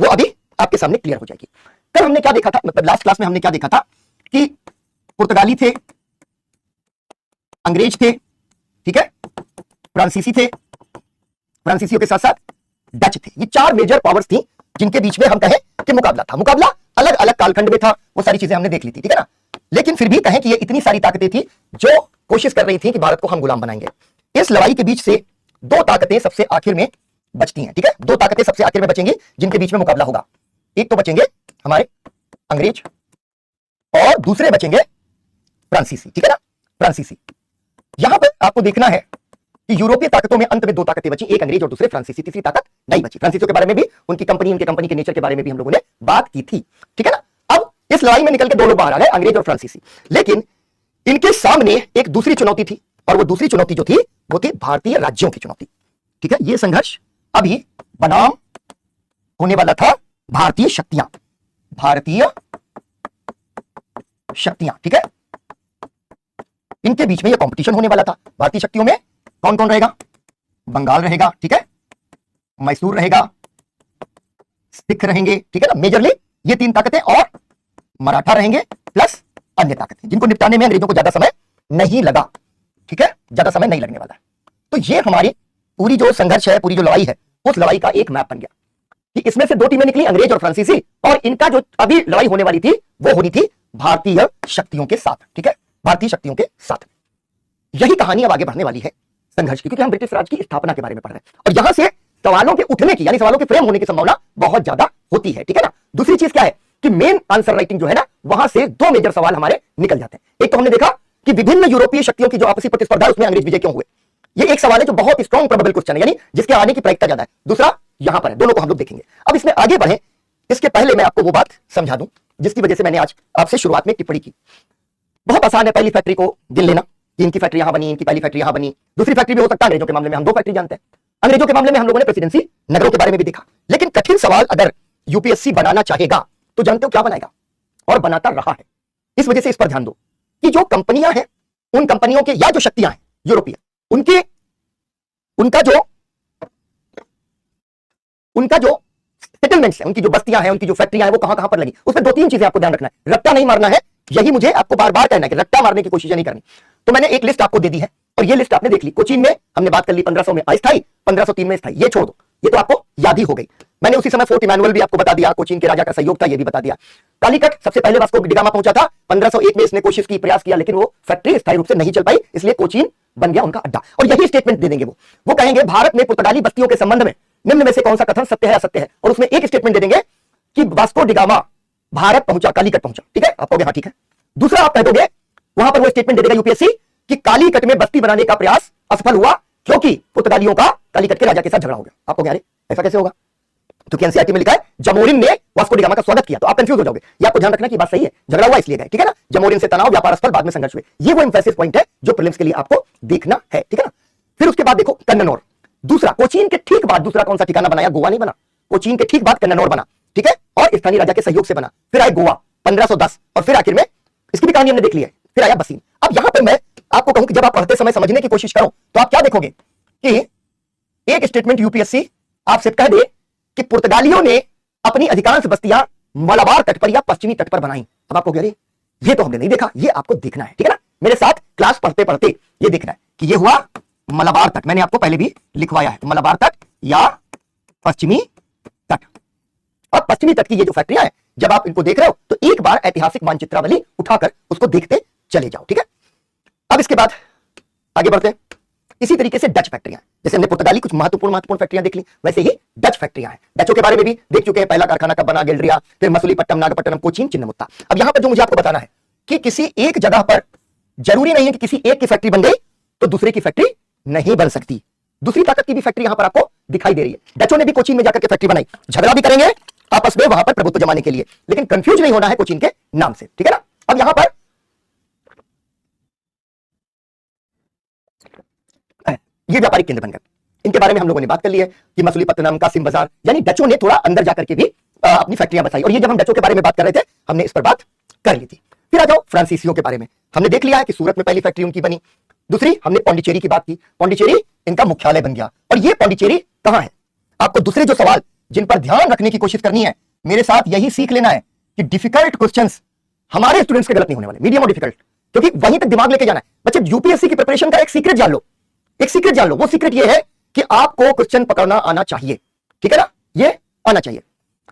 वो अभी आपके सामने क्लियर हो जाएगी। कल हमने क्या देखा था, मतलब लास्ट क्लास में हमने क्या देखा था कि पुर्तगाली थे, अंग्रेज थे, ठीक है, फ्रांसीसी थे, फ्रांसीसियों के साथ साथ डच थे। ये चार मेजर पावर्स थी जिनके बीच में हम कहें कि मुकाबला था। मुकाबला अलग अलग कालखंड में था, वो सारी चीजें हमने देख ली थी, ठीक है ना। लेकिन फिर भी कहें कि ये इतनी सारी ताकतें थी जो कोशिश कर रही थी कि भारत को हम गुलाम बनाएंगे। इस लड़ाई के बीच से दो ताकतें सबसे आखिर में बचती हैं, ठीक है। दो ताकतें सबसे आखिर में बचेंगी जिनके बीच में मुकाबला होगा। एक तो बचेंगे हमारे अंग्रेज और दूसरे बचेंगे फ्रांसीसी, ठीक है ना, फ्रांसीसी। यहां पर आपको देखना है कि यूरोपीय ताकतों में अंत में दो ताकतें बची, एक अंग्रेज और दूसरे फ्रांसीसी, तीसरी ताकत नहीं बची। फ्रांसीसियों के बारे में भी, उनकी कंपनी, उनके कंपनी के नेचर के बारे में भी हम लोगों ने बात की थी, ठीक है ना। अब इस लड़ाई में निकल के दो लोग बाहर आ गए, अंग्रेज और फ्रांसीसी। लेकिन इनके सामने एक दूसरी चुनौती थी, और वो दूसरी चुनौती जो थी वो थी भारतीय राज्यों की चुनौती, ठीक है। ये संघर्ष अभी बनाम होने वाला था भारतीय शक्तियां, भारतीय शक्तियां, ठीक है। इनके बीच में ये कंपटीशन होने वाला था। भारतीय शक्तियों में कौन कौन रहेगा? बंगाल रहेगा, ठीक है, मैसूर रहेगा, सिख रहेंगे, ठीक है ना, मेजरली ये तीन ताकतें, और मराठा रहेंगे प्लस अन्य ताकतें, जिनको निपटाने में अंग्रेजों को ज्यादा समय नहीं लगा, ठीक है, ज्यादा समय नहीं लगने वाला है। तो ये हमारी पूरी जो संघर्ष है, पूरी जो लड़ाई है, उस लड़ाई का एक मैप बन गया कि इसमें से दो टीमें निकली, अंग्रेज और फ्रांसीसी, और इनका जो अभी लड़ाई होने वाली थी वो होनी थी भारतीय शक्तियों के साथ, ठीक है, भारतीय शक्तियों के साथ। यही कहानी अब आगे बढ़ने वाली है संघर्ष की, क्योंकि हम ब्रिटिश राज की स्थापना के बारे में पढ़ रहे हैं, और यहां से सवालों के उठने की, यानी सवालों के फ्रेम होने की संभावना बहुत ज्यादा होती है, ठीक है ना। दूसरी चीज क्या है कि मेन आंसर राइटिंग जो है ना, वहां से दो मेजर सवाल हमारे निकल जाते हैं। एक तो हमने देखा कि विभिन्न यूरोपीय शक्तियों की जो आपसी प्रतिस्पर्धा है उसमें अंग्रेज विजय क्यों हुए, ये एक सवाल है जो बहुत स्ट्रॉन्ग प्रोबेबल क्वेश्चन है, यानी जिसके आने की प्रायिकता ज्यादा है। दूसरा यहां पर है, दोनों को हम लोग देखेंगे। अब इसमें आगे बढ़े इसके पहले मैं आपको वो बात समझा दूं जिसकी वजह से मैंने आज आपसे शुरुआत में टिप्पणी की। बहुत आसान है पहली फैक्ट्री को गिन लेना कि इनकी फैक्ट्री यहां बनी, इनकी पहली फैक्ट्री यहां बनी, दूसरी फैक्ट्री भी हो सकता है। अंग्रेजों के मामले में हम दो फैक्ट्री जानते हैं, अंग्रेजों के मामले में हम लोगों ने प्रेसिडेंसी नगरों के बारे में भी देखा। लेकिन कठिन सवाल अगर यूपीएससी बनाना चाहेगा तो जानते हो क्या बनाएगा, और बनाता रहा है। इस वजह से इस पर ध्यान दो कि जो कंपनियां हैं, उन कंपनियों के या जो शक्तियां हैं यूरोपीय, उनका जो सेटलमेंट्स है, उनकी जो बस्तियां हैं, उनकी जो फैक्ट्रियां हैं, वो कहां कहां पर लगी। उसमें दो तीन चीजें आपको ध्यान रखना है। रट्टा नहीं मारना है, यही मुझे आपको बार बार कहना है कि रट्टा मारने की कोशिश नहीं करनी। तो मैंने एक लिस्ट आपको दे दी है, और ये लिस्ट आपने देख ली। कोचीन में हमने बात कर ली 1500 में अस्थायी, 1503 में स्थायी, ये छोड़ दो, ये तो आपको याद ही हो गई। मैंने उसी समय फोर्ट इमैनुअल भी आपको बता दिया, कोचीन के राजा का सहयोग था, ये भी बता दिया। कालीकट सबसे पहले वास्को डिगामा पहुंचा था, 1501 में इसने कोशिश की, प्रयास किया, लेकिन वो फैक्ट्री स्थायी रूप से नहीं चल पाई, इसलिए कोचीन बन गया उनका अड्डा। और यही स्टेटमेंट दे देंगे वो कहेंगे भारत में पुर्तगाली बस्तियों के संबंध में निम्न में से कौन सा कथन सत्य है, असत्य है। और उसमें एक स्टेटमेंट दे देंगे कि वास्को डिगामा भारत पहुंचा, कालीकट पहुंचा, ठीक है, आप कहोगे हाँ ठीक है। दूसरा आप कह दोगे, वहां पर वो स्टेटमेंट दे देगा यूपीएससी कि कालीकट में बस्ती बनाने का प्रयास असफल हुआ क्योंकि पुर्तगालियों का कालीकट के राजा के साथ झगड़ा हो गया। आपको क्या, ऐसा कैसे होगा? क्योंकि एनसीईआरटी में लिखा है जमोरिन ने वास्को डिगामा का स्वागत किया, तो आप कंफ्यूज हो जाओगे। ये आपको ध्यान रखना की बात सही है, झगड़ा हुआ इसलिए गए, ठीक है ना। जमोरिन से तनाव, व्यापार स्थल, बाद में संघर्ष हुए, ये वो एम्फेसिस पॉइंट है जो प्रीलिम्स के लिए आपको देखना है, ठीक है ना। फिर उसके बाद देखो कन्नौर, दूसरा कोचीन के ठीक बाद दूसरा कौन सा ठिकाना बनाया? गोवा नहीं बना, कोचीन के ठीक बाद कन्नौर बना, ठीक है, और स्थानीय राजा के सहयोग से बना। फिर आया गोवा 1510, और फिर आखिर में इसकी भी कहानी हमने देख ली है, फिर आया बसीन। अब यहां पर मैं आपको कहूं कि जब आप पढ़ते समय समझने की कोशिश करो तो आप क्या देखोगे कि एक स्टेटमेंट यूपीएससी आपसे कह दे कि पुर्तगालियों ने अपनी अधिकांश बस्तियां मलाबार तट पर या पश्चिमी तट पर बनाई। अब आपको कह रहे ये तो हमने नहीं देखा, ये आपको देखना है, ठीक है ना। मेरे साथ क्लास पढ़ते पढ़ते ये देखना है कि ये हुआ मलाबार तट, मैंने आपको पहले भी लिखवाया है, मलाबार तट या पश्चिमी तट। अब पश्चिमी तट की ये जो फैक्ट्रियां हैं, जब आप इनको देख रहे हो तो एक बार ऐतिहासिक मानचित्रावली उठाकर उसको देखते चले जाओ, ठीक है। अब इसके बाद आगे बढ़ते हैं। इसी तरीके से डच फैक्ट्रियां, जैसे हमने पुर्तगाली कुछ महत्वपूर्ण फैक्ट्रियां देख ली, वैसे ही डच फैक्ट्रियां हैं। डचों के बारे में भी देख चुके हैं, पहला कारखाना कब बना, गेल्ड्रिया, फिर मसूलीपट्टनम, नागपट्टनम, कोचीन, चिन्नमुत्ता। अब यहां पर जो मुझे आपको बताना है कि किसी एक जगह पर जरूरी नहीं है कि किसी एक की फैक्ट्री बन गई तो दूसरे की फैक्ट्री नहीं बन सकती। दूसरी ताकत की भी फैक्ट्री यहां पर आपको दिखाई दे रही है। डचों ने भी कोचीन में जाकर के फैक्ट्री बनाई, झगड़ा भी करेंगे आपस में वहां पर प्रभुत्व जमाने के लिए, लेकिन कंफ्यूज नहीं होना है कोचीन के नाम से, ठीक है ना। अब यहां पर ये व्यापारिक केंद्र बन गए, इनके बारे में हम लोगों ने बात कर ली है कि मसूलीपट्टनम, कासिम बाजार, यानी डचों ने थोड़ा अंदर जाकर के भी अपनी फैक्ट्रियां बसाई। और ये जब हम डचों के बारे में बात कर रहे थे हमने इस पर बात कर ली थी। फिर आ जाओ फ्रांसीसियों के बारे में, हमने देख लिया है कि सूरत में पहली फैक्ट्री उनकी बनी। दूसरी हमने पौंडीचेरी की बात की, पौंडीचेरी इनका मुख्यालय बन गया। और ये पौंडीचेरी कहां है? आपको दूसरे जो सवाल जिन पर ध्यान रखने की कोशिश करनी है, मेरे साथ यही सीख लेना है कि डिफिकल्ट क्वेश्चंस हमारे स्टूडेंट्स के गलत नहीं होने वाले, मीडियम और डिफिकल्ट, क्योंकि वहीं तक दिमाग लेके जाना है। बच्चे यूपीएससी की प्रिपरेशन का एक सीक्रेट जान लो, एक सीक्रेट जान लो। वो सीक्रेट ये है कि आपको क्वेश्चन पकड़ना आना चाहिए, ठीक है ना, ये आना चाहिए।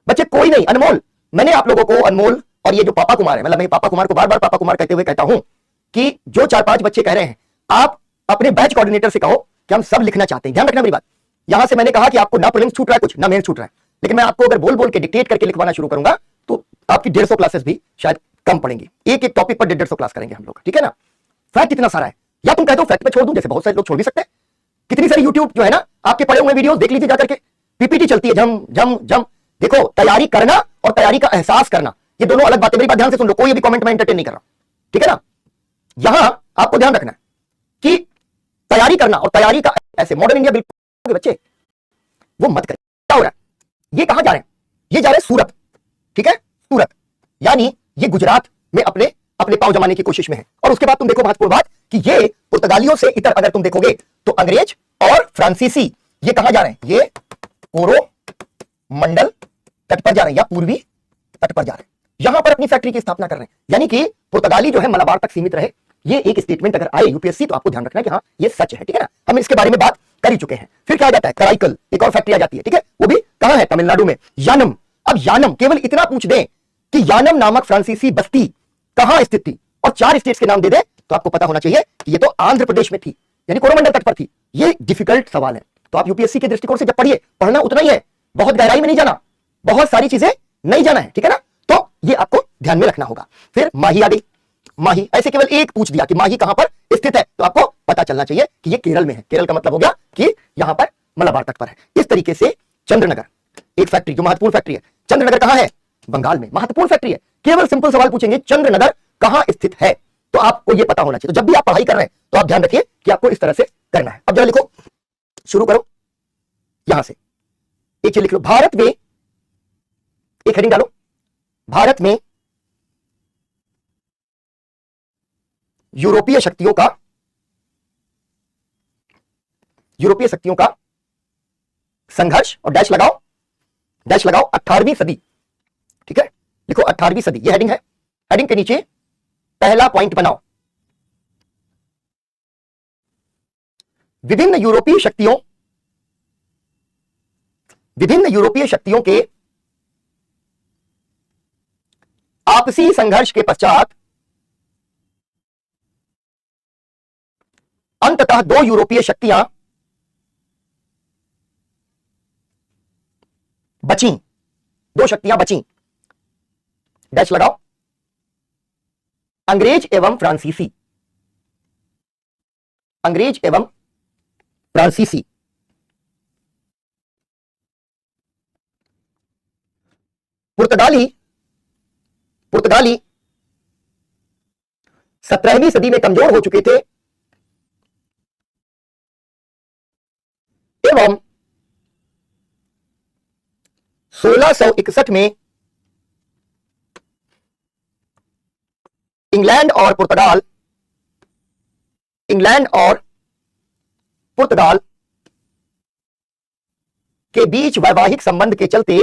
बच्चे कोई नहीं, अनमोल, मैंने आप लोगों को, अनमोल और ये जो पापा कुमार है, मतलब मैं पापा कुमार को बार बार पापा कुमार कहते हुए कहता हूं कि जो 4-5 बच्चे कह रहे हैं, आप अपने बैच कोऑर्डिनेटर से कहो कि हम सब लिखना चाहते हैं। ध्यान रखना मेरी बात, यहां से मैंने कहा कि आपको ना प्रीलिम्स छूट रहा है कुछ, ना मेंस छूट रहा है, लेकिन मैं आपको अगर बोल बोल के डिक्टेट करके लिखवाना शुरू करूंगा तो आपकी 150 क्लासेस भी शायद कम पड़ेंगी। एक एक टॉपिक पर 150 क्लास करेंगे हम लोग, ठीक है ना। फैक्ट इतना सारा है, या तुम कह दो फैक्ट पे छोड़ दूं, जैसे बहुत सारे लोग छोड़ भी सकते हैं। कितनी सारी यूट्यूब जो है ना, आपके पड़े हुए वीडियोस देख लीजिए जाकर के, पीपीटी चलती है, जम जम जम। देखो, तैयारी करना और तैयारी का एहसास करना, ये दोनों अलग बातें। मेरी बात ध्यान से सुन लो, कोई भी कमेंट में एंटरटेन नहीं कर रहा, ठीक है ना। यहां आपको ध्यान रखना है कि तैयारी करना और तैयारी का ऐसे मॉडर्न इंडिया बिल्कुल बच्चे वो मत करें। क्या हो रहा है, ये कहां जा रहे हैं, ये जा रहे हैं सूरत, ठीक है, सूरत, यानी ये गुजरात में अपने अपने पांव जमाने की कोशिश में है। और उसके बाद तुम देखो महत्वपूर्ण बात कि ये पुर्तगालियों से इतर अगर तुम देखोगे तो अंग्रेज और फ्रांसीसी ये कहां जा रहे हैं, ये कोरोमंडल तट पर जा रहे हैं या पूर्वी तट पर जा रहे हैं, यहां पर अपनी फैक्ट्री की स्थापना कर रहे हैं। यानी कि पुर्तगाली जो है मलाबार तक सीमित रहे, ये एक स्टेटमेंट अगर आए यूपीएससी तो आपको ध्यान रखना है कि हाँ ये सच है, ठीक है ना। हम इसके बारे में बात कर ही चुके हैं। फिर क्या आ जाता है, कराईकल, एक और फैक्ट्री आ जाती है, ठीक है, वो भी कहां है, तमिलनाडु में, यानम। अब यानम, केवल इतना पूछ दें कि यानम नामक फ्रांसीसी बस्ती कहां स्थित थी और 4 स्टेट्स के नाम दे दे तो आपको पता होना चाहिए कि ये तो आंध्र प्रदेश में थी, यानी कोरोमंडल तट पर थी। ये डिफिकल्ट सवाल है, तो आप यूपीएससी के दृष्टिकोण से जब पढ़िए, पढ़ना उतना ही है, बहुत गहराई में नहीं जाना, बहुत सारी चीजें नहीं जाना है, ठीक है ना। तो ये आपको ध्यान में रखना होगा। फिर माही आ गई, माही, ऐसे केवल एक पूछ दिया कि माही कहां पर स्थित है, तो आपको पता चलना चाहिए कि ये केरल में है। केरल का मतलब हो गया कि यहां पर मलाबार तट पर है। इस तरीके से चंद्रनगर, एक फैक्ट्री जो महत्वपूर्ण फैक्ट्री है, चंद्रनगर कहां है, बंगाल में, महत्वपूर्ण फैक्ट्री है। केवल सिंपल सवाल पूछेंगे, चंद्रनगर कहां स्थित है, तो आपको यह पता होना चाहिए। तो जब भी आप पढ़ाई कर रहे हैं तो आप ध्यान रखिए कि आपको इस तरह से करना है। अब जरा लिखो, शुरू करो यहां से, एक चीज लिख लो, भारत में, एक हेडिंग डालो, भारत में यूरोपीय शक्तियों का संघर्ष, और डैश लगाओ, डैश लगाओ, 18वीं सदी, ठीक है, लिखो 18वीं सदी, ये हेडिंग है। हेडिंग के नीचे पहला पॉइंट बनाओ, विभिन्न यूरोपीय शक्तियों के आपसी संघर्ष के पश्चात अंततः 2 यूरोपीय शक्तियां बची, 2 शक्तियां बची, डैश लगाओ, अंग्रेज एवं फ्रांसीसी, अंग्रेज एवं फ्रांसीसी। पुर्तगाली 17वीं सदी में कमजोर हो चुके थे एवं 1661 में इंग्लैंड और पुर्तगाल के बीच वैवाहिक संबंध के चलते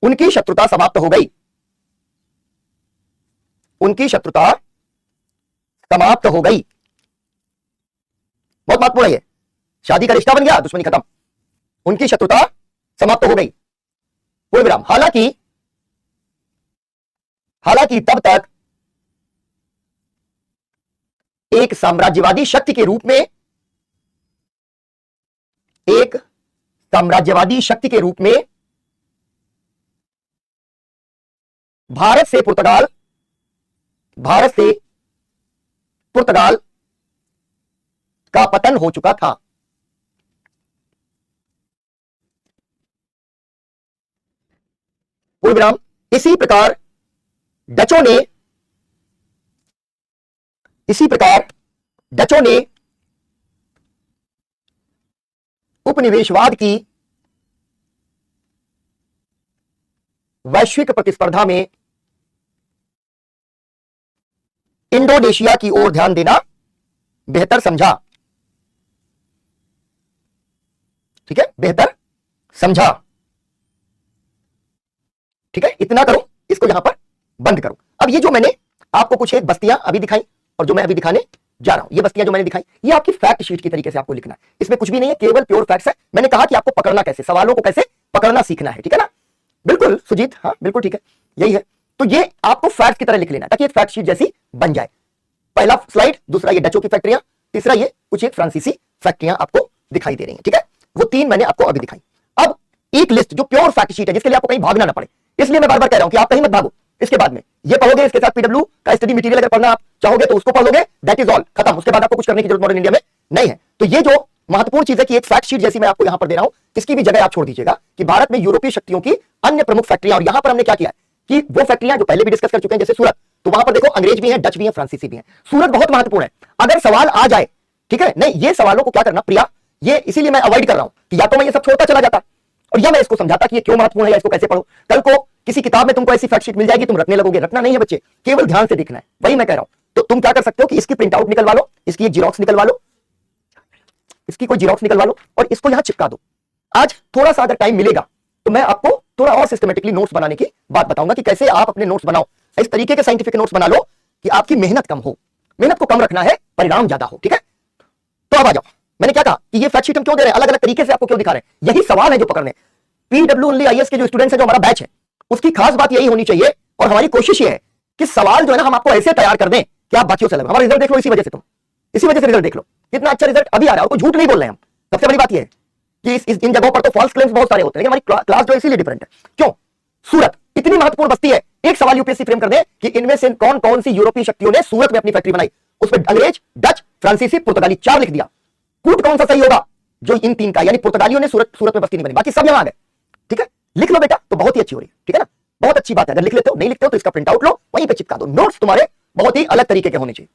उनकी शत्रुता समाप्त हो गई, उनकी शत्रुता समाप्त हो गई। बहुत महत्वपूर्ण है, शादी का रिश्ता बन गया, दुश्मनी खत्म, उनकी शत्रुता समाप्त हो गई, पूर्ण विराम। हालांकि तब तक एक साम्राज्यवादी शक्ति के रूप में भारत से पुर्तगाल का पतन हो चुका था। पूर्ण विराम। इसी प्रकार डचों ने उपनिवेशवाद की वैश्विक प्रतिस्पर्धा में इंडोनेशिया की ओर ध्यान देना बेहतर समझा। ठीक है, बेहतर समझा। ठीक है, इतना करो, इसको यहां पर बंद करो। अब ये जो मैंने आपको कुछ एक बस्तियां अभी दिखाई और जो मैं अभी दिखाने जा रहा हूं, ये बस्तियां जो मैंने दिखाई, ये आपकी फैक्ट शीट की तरीके से आपको लिखना है। इसमें कुछ भी नहीं है, केवल प्योर फैक्ट्स है। मैंने कहा कि आपको पकड़ना कैसे, सवालों को कैसे पकड़ना सीखना है। ठीक है ना, बिल्कुल सुजीत, हाँ बिल्कुल ठीक है, यही है। तो ये आपको फैक्ट्स की तरह लिख लेना है ताकि एक फैक्ट शीट जैसी बन जाए। पहला स्लाइड, दूसरा ये डचों की फैक्ट्रियां, तीसरा ये कुछ एक फ्रांसीसी फैक्ट्रियां आपको दिखाई दे रही हैं। ठीक है, वो तीन मैंने आपको अभी दिखाई। अब एक लिस्ट जो प्योर फैक्ट शीट है, जिसके लिए आपको कहीं भागना ना पड़े, इसलिए मैं बार बार कह रहा हूं कि आप कहीं मत भागो। इसके बाद में ये पढ़ोगे, इसके साथ पीडब्ल्यू का स्टडी मटेरियल अगर पढ़ना आप चाहोगे तो उसको पढ़ लोगे, दैट इज ऑल, खत्म। उसके बाद आपको कुछ करने की जरूरत मॉडर्न इंडिया में नहीं है। तो ये जो महत्वपूर्ण चीज है कि एक फैक्ट शीट जैसी मैं आपको यहां पर दे रहा हूं, इसकी भी जगह आप छोड़ दीजिएगा कि भारत में यूरोपीय शक्तियों की अन्य प्रमुख फैक्ट्रियां। और यहां पर हमने क्या किया कि वो फैक्ट्रियां जो पहले भी डिस्कस कर चुके हैं, जैसे सूरत, तो वहां पर देखो अंग्रेज भी हैं, डच भी हैं, फ्रांसीसी भी हैं। सूरत बहुत महत्वपूर्ण है, अगर सवाल आ जाए, ठीक है, नहीं ये सवालों को क्या करना प्रिया, ये इसीलिए मैं अवॉइड कर रहा हूं कि या तो मैं ये सब छोड़ता चला जाता और या मैं इसको समझाता कि ये क्यों महत्वपूर्ण है या इसको कैसे पढ़ो। कल को किसी किताब में तुमको ऐसी फैक्ट शीट मिल जाएगी, तुम रटने लगोगे। रटना नहीं है बच्चे, केवल ध्यान से देखना है, वही मैं कह रहा हूं। तो तुम क्या कर सकते हो कि इसकी प्रिंट आउट निकलवा लो, इसकी एक जीरोक्स निकलवा लो, इसकी कोई जीरोक्स निकलवा लो और इसको यहां चिपका दो। आज थोड़ा सा अगर टाइम मिलेगा तो मैं आपको थोड़ा और सिस्टमेटिकली नोट्स बनाने की बात बताऊंगा कि कैसे आप अपने नोट्स बनाओ। इस तरीके के साइंटिफिक नोट्स बना लो कि आपकी मेहनत कम हो। मेहनत को कम रखना है, परिणाम ज्यादा हो। ठीक है, तो अब आ जाओ, मैंने क्या कहा कि ये फैक्ट शीट हम क्यों दे रहे हैं, अलग अलग तरीके से आपको क्यों दिखा रहे हैं, यही सवाल है जो पकड़ने। पीडब्ल्यू ओनली आईएएस के जो स्टूडेंट्स हैं, जो हमारा बैच है, उसकी खास बात यही होनी चाहिए और हमारी कोशिश ये है कि सवाल जो है ना हम आपको ऐसे तैयार कर दें कि आप बाकियों से अलग। हमारा रिजल्ट देख लो, इसी वजह से तुम, इसी वजह से रिजल्ट देख लो, कितना अच्छा रिजल्ट अभी आ रहा है और कोई झूठ नहीं बोल रहे हैं हम। सबसे बड़ी बात यह है कि इन जगहों पर तो फॉल्स क्लेम्स बहुत सारे होते हैं, लेकिन हमारी क्लास जो इसीलिए डिफरेंट है। क्यों? सूरत इतनी महत्वपूर्ण बस्ती है, एक सवाल यूपीएससी फ्रेम कर दे कि इनमें से कौन कौन सी यूरोपीय शक्तियों ने सूरत में अपनी फैक्ट्री बनाई। उसमें अंग्रेज, डच, फ्रांसीसी, पुर्तगाली, 4 लिख दिया। कूट कौन सा सही होगा? जो इन तीन का, यानी पुर्तगालियों ने सूरत में बस्ती नहीं बनी, बाकी सब यहां आ गए। ठीक है, लिख लो बेटा, तो बहुत ही अच्छी हो रही है। ठीक है ना, बहुत अच्छी बात है। अगर लिख लेते हो, नहीं लिखते हो तो इसका प्रिंट आउट लो, वहीं पे चिपका दो। नोट्स तुम्हारे बहुत ही अलग तरीके के होने चाहिए।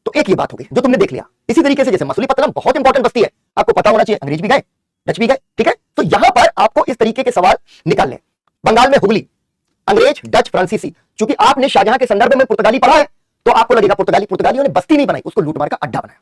तो एक ये बात होगी जो तुमने देख लिया। इसी तरीके से जैसे मसूलीपट्टनम बहुत इंपॉर्टेंट बस्ती है, आपको पता होना चाहिए, अंग्रेज भी गए, डच भी गए। ठीक है, तो यहां पर आपको इस तरीके के सवाल निकालने। बंगाल में हुगली, अंग्रेज, डच, फ्रांसीसी। चूंकि आपने शाहजहां के संदर्भ में पुर्तगाली पढ़ा है तो आपको लगेगा पुर्तगालियों ने बस्ती नहीं बनाई, उसको लूटमार का अड्डा बनाया।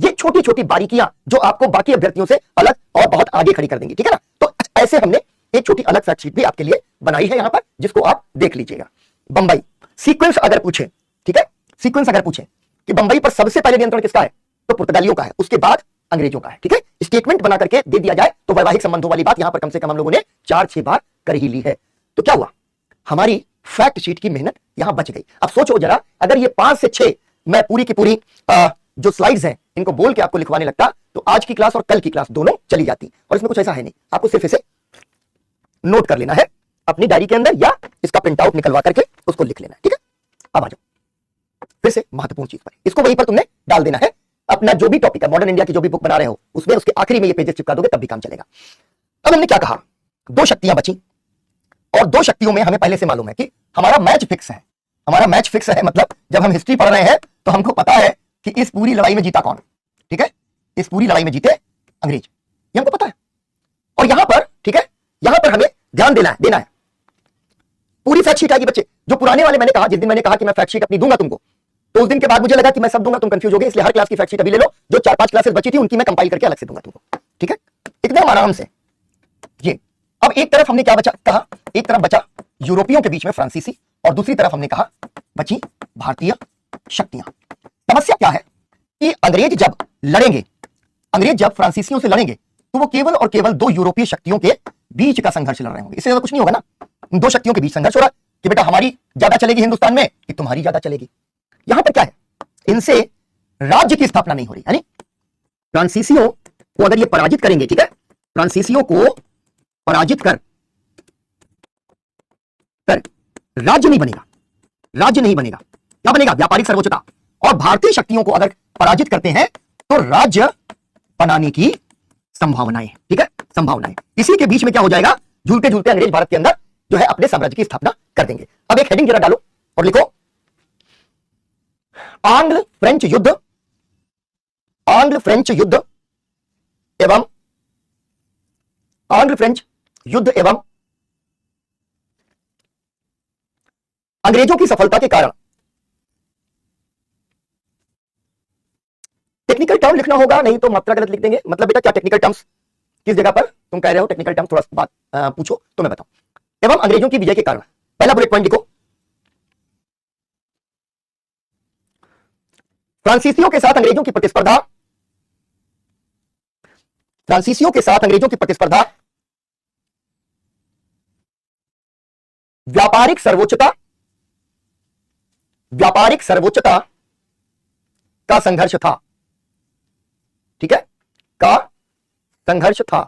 ये छोटी छोटी बारीकियां जो आपको बाकी अभ्यर्थियों से अलग और बहुत आगे खड़ी कर देंगी। ठीक है ना, तो ऐसे हमने एक छोटी अलग फैक्ट शीट भी आपके लिए बनाई है यहां पर, जिसको आप देख लीजिएगा। बंबई सीक्वेंस अगर पूछे, ठीक है, सीक्वेंस अगर पूछे कि बंबई पर सबसे पहले नियंत्रण किसका है, तो पुर्तगालियों का है, उसके बाद अंग्रेजों का है। ठीक है, स्टेटमेंट बना करके दे दिया जाए तो वैवाहिक संबंधों वाली बात यहां पर कम से कम हम लोगों ने 4-6 बार कर ही ली है। तो क्या हुआ, हमारी फैक्ट शीट की मेहनत यहां बच गई। अब सोचो जरा, अगर ये 5 से 6 मैं पूरी की पूरी जो स्लाइड्स हैं इनको बोल के आपको लिखवाने लगता तो आज की क्लास और कल की क्लास दोनों चली जाती। और इसमें कुछ ऐसा है नहीं, आपको सिर्फ इसे नोट कर लेना है अपनी डायरी के अंदर या इसका प्रिंट आउट निकलवा करके उसको लिख लेना है। ठीक है, अब आ जाओ फिर से महत्वपूर्ण चीज पर, इसको वहीं पर तुमने डाल देना है। अपना जो भी टॉपिक है, मॉडर्न इंडिया की जो भी बुक बना रहे हो उसमें उसके आखिरी में ये पेजेस चिपका दोगे तब भी काम चलेगा। अब हमने क्या कहा, 2 शक्तियां बची और 2 शक्तियों में हमें पहले से मालूम है कि हमारा मैच फिक्स है। हमारा मैच फिक्स है मतलब जब हम हिस्ट्री पढ़ रहे हैं तो हमको पता है कि इस पूरी लड़ाई में जीता कौन। ठीक है, इस पूरी लड़ाई में जीते अंग्रेज, ये हमको पता है। और यहां पर, ठीक है, यहां पर हमें ध्यान देना है। पूरी फैक्ट शीट आएगी बच्चे, जो पुराने वाले मैंने कहा, जिस दिन मैंने कहा कि मैं फैक्ट शीट अपनी दूंगा तुमको, तो उस दिन के बाद मुझे लगा कि मैं सब दूंगा, तुम कंफ्यूज हो गए, इसलिए हर क्लास की फैक्ट शीट अभी ले लो। जो 4-5 क्लासेस बची थी उनकी मैं कंपाइल करके अलग से दूंगा तुमको। ठीक है, एकदम आराम से। ये अब एक तरफ हमने क्या बचा कहा, एक तरफ बचा यूरोपियों के बीच में फ्रांसीसी और दूसरी तरफ हमने कहा बची भारतीय शक्तियां। समस्या क्या है कि अंग्रेज जब लड़ेंगे, अंग्रेज जब फ्रांसीसियों से लड़ेंगे तो वो केवल और केवल 2 यूरोपीय शक्तियों के बीच का संघर्ष लड़ रहे होंगे, इससे ज्यादा कुछ नहीं होगा ना। 2 शक्तियों के बीच संघर्ष हो रहा है कि बेटा हमारी ज्यादा चलेगी हिंदुस्तान में कि तुम्हारी ज्यादा चलेगी। यहां पर क्या है, इनसे राज्य की स्थापना नहीं हो रही, यानी फ्रांसीसियों को अगर ये पराजित करेंगे, ठीक है, फ्रांसीसियों को पराजित कर राज्य नहीं बनेगा, राज्य नहीं बनेगा। क्या बनेगा, व्यापारिक सर्वोच्चता। और भारतीय शक्तियों को अगर पराजित करते हैं तो राज्य बनाने की संभावनाएं, ठीक है, संभावनाएं। इसी के बीच में क्या हो जाएगा, झूलते झूलते अंग्रेज भारत के अंदर जो है अपने साम्राज्य की स्थापना कर देंगे। अब एक हेडिंग जरा डालो और लिखो आंग्ल फ्रेंच युद्ध, आंग्ल फ्रेंच युद्ध एवं आंग्ल फ्रेंच युद्ध एवं अंग्रेजों की सफलता के कारण टेक्निकल टर्म लिखना होगा, नहीं तो मात्रा गलत लिख देंगे। मतलब बेटा क्या टेक्निकल टर्म्स किस जगह पर तुम कह रहे हो टेक्निकल टर्म्स, थोड़ा बात पूछो तो मैं बताऊं। एवं अंग्रेजों की विजय के कारण, पहला बुलेट पॉइंट लिखो, फ्रांसीसियों के साथ अंग्रेजों की प्रतिस्पर्धा, फ्रांसीसियों के साथ अंग्रेजों की प्रतिस्पर्धा, व्यापारिक सर्वोच्चता, व्यापारिक सर्वोच्चता का संघर्ष था। ठीक है, का संघर्ष था।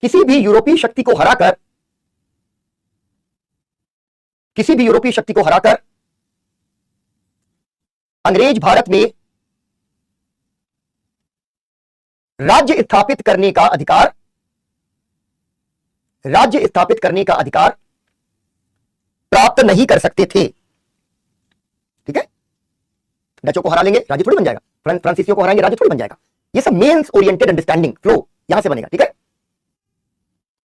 किसी भी यूरोपीय शक्ति को हराकर, किसी भी यूरोपीय शक्ति को हराकर अंग्रेज भारत में राज्य स्थापित करने का अधिकार, राज्य स्थापित करने का अधिकार प्राप्त नहीं कर सकते थे। ठीक है, डचों को हरा लेंगे राज्य थोड़ी बन जाएगा, फ्रांसीसियों को हराएंगे राज्य थोड़ी बन जाएगा। ये सब मेंस ओरिएंटेड अंडरस्टैंडिंग फ्लो यहां से बनेगा। ठीक है,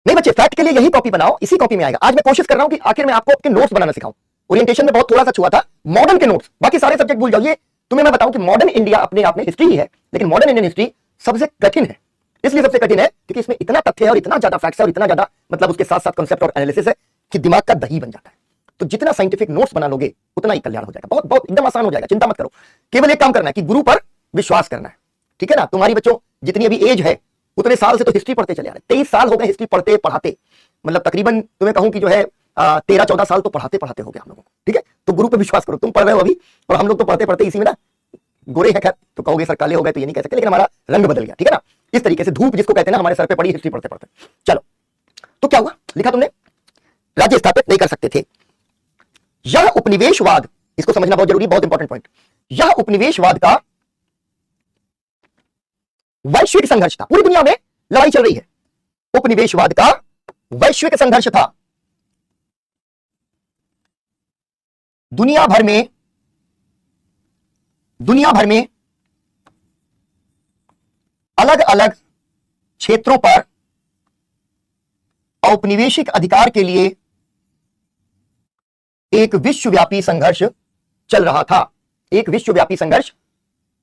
नहीं बच्चे फैक्ट के लिए यही कॉपी बनाओ, इसी कॉपी में आएगा। आज मैं कोशिश कर रहा हूं कि आखिर में आपको आपके नोट्स बनाना सिखाऊं। ओरिएंटेशन में बहुत थोड़ा सा छुआ था, मॉडर्न के नोट्स, बाकी सारे सब्जेक्ट भूल जाओ। ये तुम्हें मैं बताऊं कि मॉडर्न इंडिया अपने आप में हिस्ट्री ही है, लेकिन मॉडर्न इंडियन हिस्ट्री सबसे कठिन है। इसलिए सबसे कठिन है क्योंकि इसमें इतना तथ्य है और इतना ज्यादा फैक्ट्स है और इतना ज्यादा मतलब उसके साथ साथ कॉन्सेप्ट और एनालिसिस है कि दिमाग का दही बन जाता है। तो जितना साइंटिफिक नोट्स बना लोगे उतना ही कल्याण हो जाएगा, बहुत बहुत एकदम आसान हो जाएगा, चिंता मत करो। केवल एक काम करना है कि गुरु पर विश्वास करना है। ठीक है ना, तुम्हारी बच्चों जितनी अभी एज है उतने साल से तो हिस्ट्री पढ़ते चले आ रहे, 23 साल हो गए हिस्ट्री पढ़ते पढ़ाते, मतलब तकरीबन तुम्हें कहूं कि जो है 13-14 साल तो पढ़ाते पढ़ाते हो गया हम लोगों को। ठीक है, तो गुरु पे विश्वास करो, तुम पढ़ रहे हो अभी और हम लोग तो पढ़ते पढ़ते इसी में ना गोरे हैं। खैर तो कहोगे सर काले हो गए, तो ये नहीं कह सकते, लेकिन हमारा रंग बदल गया। ठीक है ना, इस तरीके से धूप जिसको कहते हैं ना हमारे सर पे पड़ी हिस्ट्री पढ़ते पढ़ते। चलो, तो क्या हुआ, लिखा तुमने राज्य स्थापित नहीं कर सकते थे। यह उपनिवेशवाद, इसको समझना बहुत जरूरी, बहुत इंपॉर्टेंट पॉइंट, यह उपनिवेशवाद का वैश्विक संघर्ष था। पूरी दुनिया में लड़ाई चल रही है, उपनिवेशवाद का वैश्विक संघर्ष था। दुनिया भर में अलग अलग क्षेत्रों पर औपनिवेशिक अधिकार के लिए एक विश्वव्यापी संघर्ष चल रहा था, एक विश्वव्यापी संघर्ष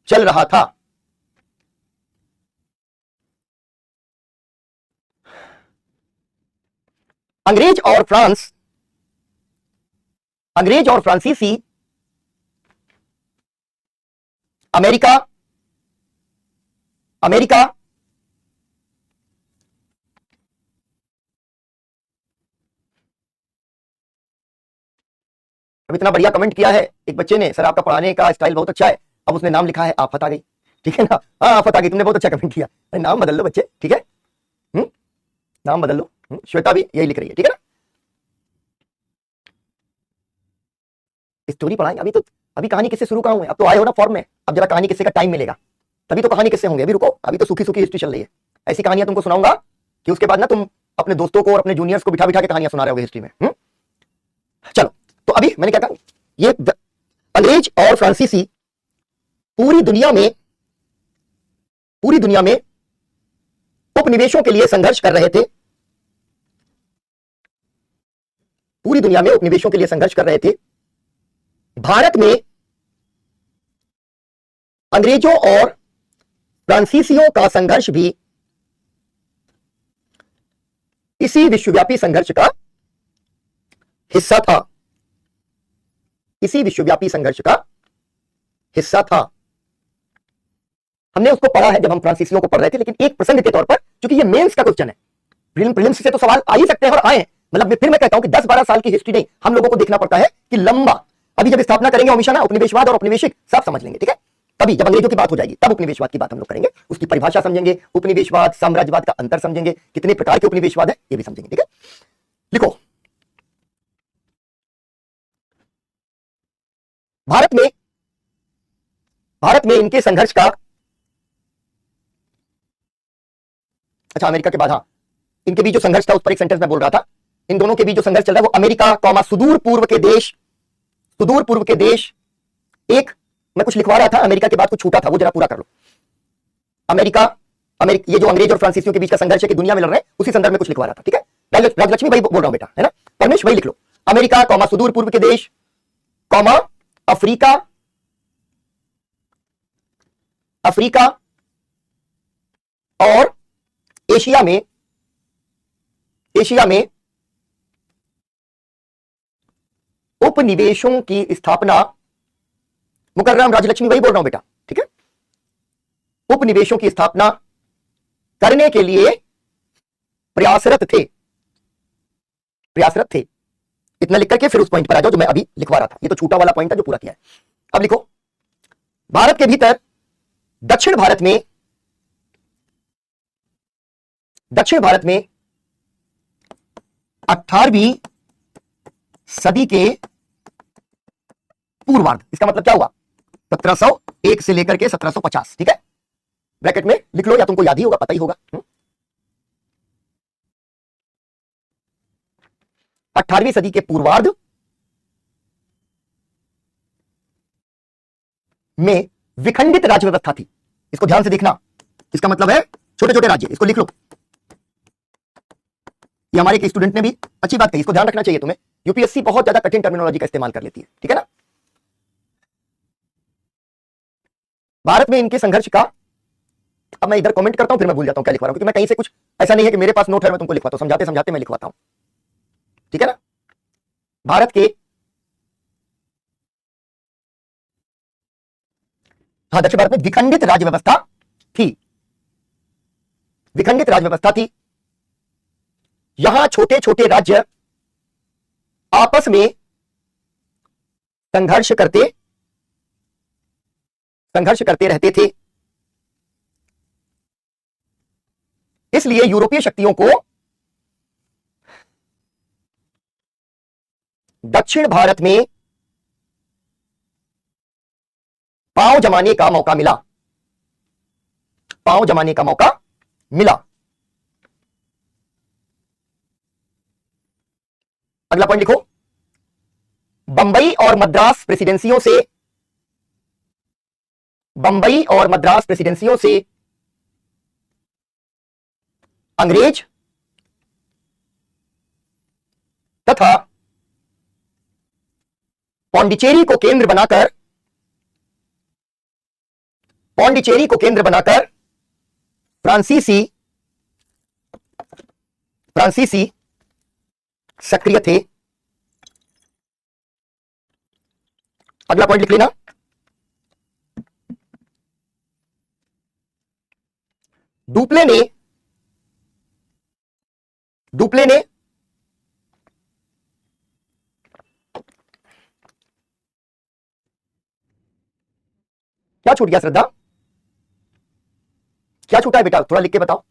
चल रहा था। अंग्रेज और फ्रांसीसी अमेरिका अब इतना बढ़िया कमेंट किया है एक बच्चे ने, सर आपका पढ़ाने का स्टाइल बहुत अच्छा है। अब उसने नाम लिखा है आफत आ गई। ठीक है ना, हाँ आफत आ गई, तुमने बहुत अच्छा कमेंट किया। अरे नाम बदल लो बच्चे, ठीक है, नाम बदल लो। श्वेता भी यही लिख रही है। ठीक है ना, स्टोरी पढ़ाएंगे। अभी कहानी किससे शुरू कहाँ हुए, अब तो आए हो ना फॉर्म में, अब जरा कहानी किससे का टाइम मिलेगा, तभी तो कहानी किससे होंगे। अभी रुको, अभी तो सूखी सूखी हिस्ट्री चल रही है। ऐसी कहानियां तुमको सुनाऊंगा कि उसके बाद ना तुम अपने दोस्तों को और अपने जूनियर्स को बिठा बिठा के कहानियां सुना रहे हो हिस्ट्री में। चलो, तो अभी मैंने क्या कहा, ये अंग्रेज और फ्रांसीसी पूरी दुनिया में उपनिवेशों के लिए संघर्ष कर रहे थे, पूरी दुनिया में उपनिवेशों के लिए संघर्ष कर रहे थे। भारत में अंग्रेजों और फ्रांसीसियों का संघर्ष भी इसी विश्वव्यापी संघर्ष का हिस्सा था, इसी विश्वव्यापी संघर्ष का हिस्सा था। हमने उसको पढ़ा है जब हम फ्रांसीसियों को पढ़ रहे थे, लेकिन एक प्रसंग के तौर पर, क्योंकि ये मेंस का क्वेश्चन है, प्रीलिम्स से तो सवाल आ ही सकते हैं और आए। मतलब फिर मैं कहता हूं कि 10-12 साल की हिस्ट्री नहीं, हम लोगों को देखना पड़ता है कि लंबा, अभी जब स्थापना करेंगे हमेशा ना उपनिवेशवाद और उपनिवेशिक सब समझ लेंगे। ठीक है, तभी जब अंग्रेजों की बात हो जाएगी तब उपनिवेशवाद की बात हम लोग करेंगे, उसकी परिभाषा समझेंगे, उपनिवेशवाद साम्राज्यवाद का अंतर समझेंगे, कितने प्रकार के उपनिवेशवाद है ये भी समझेंगे। ठीक है, लिखो, भारत में इनके संघर्ष का, अच्छा अमेरिका के बाद, हाँ इनके बीच जो संघर्ष था उस पर एक सेंटेंस में बोल रहा था। इन दोनों के बीच जो संघर्ष चल रहा है वो अमेरिका कौमा सुदूर पूर्व के देश, एक मैं कुछ लिखवा रहा था, अमेरिका के बाद कुछ छूटा था, वो जरा पूरा कर लो। अमेरिका, ये जो अंग्रेज और फ्रांसीसियों के बीच का संघर्ष है कि दुनिया में लड़ रहे हैं, उसी संदर्भ में कुछ लिखवा रहा था। ठीक है, राजलक्ष्मी भाई बोल रहा हूं बेटा, है ना, परमेश वही लिख लो। अमेरिका कौमा सुदूर पूर्व के देश कौमा अफ्रीका अफ्रीका और एशिया में उपनिवेशों की स्थापना, मुकर्रम राजलक्ष्मी वही बोल रहा हूं बेटा, ठीक है, उपनिवेशों की स्थापना करने के लिए प्रयासरत थे। इतना लिख करके फिर उस पॉइंट पर आ जाओ जो मैं अभी लिखवा रहा था। ये तो छूटा वाला पॉइंट था जो पूरा किया है। अब लिखो, भारत के भीतर दक्षिण भारत में 18वीं सदी के पूर्वार्ध, इसका मतलब क्या हुआ, 1701 से लेकर के 1750, ठीक है, ब्रैकेट में लिख लो या तुमको याद ही होगा, पता ही होगा। 18वीं सदी के पूर्वार्ध में विखंडित राज्य व्यवस्था थी। इसको ध्यान से देखना, इसका मतलब है छोटे छोटे राज्य, इसको लिख लो। ये हमारे एक स्टूडेंट ने भी अच्छी बात कही, इसको ध्यान रखना चाहिए तुम्हें। यूपीएससी बहुत ज्यादा कठिन टर्मिनोलॉजी का इस्तेमाल कर लेती है, ठीक है ना। भारत में इनके संघर्ष का, अब मैं इधर कमेंट करता हूं फिर मैं भूल जाता हूं क्या लिखवा रहा हूं, क्योंकि मैं कहीं से कुछ ऐसा नहीं है कि मेरे पास नोट है मैं तुमको लिखवाता हूं, समझाते समझाते मैं लिखवाता हूं, ठीक है ना। भारत के, हाँ, दक्षिण भारत में विखंडित राज्य व्यवस्था थी। यहां छोटे छोटे राज्य आपस में संघर्ष करते रहते थे। इसलिए यूरोपीय शक्तियों को दक्षिण भारत में पांव जमाने का मौका मिला। अगला पॉइंट लिखो, बंबई और मद्रास प्रेसिडेंसियों से अंग्रेज तथा पौंडीचेरी को केंद्र बनाकर फ्रांसीसी सक्रिय थे। अगला पॉइंट लिख लेना, डुप्ले ने क्या छूट गया श्रद्धा, क्या छूटा है बेटा, थोड़ा लिख के बताओ।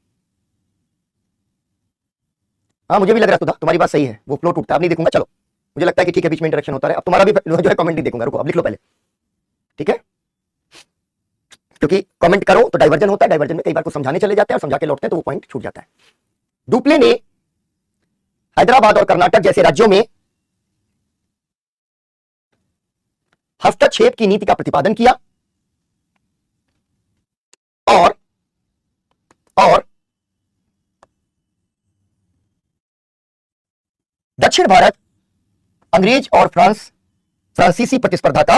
हाँ, मुझे भी लग रहा था तुम्हारी बात सही है, वो फ्लो टूटता है, अब नहीं देखूंगा, चलो मुझे लगता है कि ठीक है, बीच में इंटरेक्शन होता है। अब तुम्हारा भी जो है कमेंट नहीं देखूंगा, रुको अब लिख लो पहले, ठीक है, क्योंकि कमेंट करो तो डाइवर्जन होता है, डाइवर्जन में कई बार कुछ समझाने चले जाते हैं और समझा के लौटते हैं तो वो पॉइंट छूट जाता है। डुप्ले ने हैदराबाद और कर्नाटक जैसे राज्यों में हस्तक्षेप की नीति का प्रतिपादन किया और दक्षिण भारत अंग्रेज और फ्रांसीसी प्रतिस्पर्धा का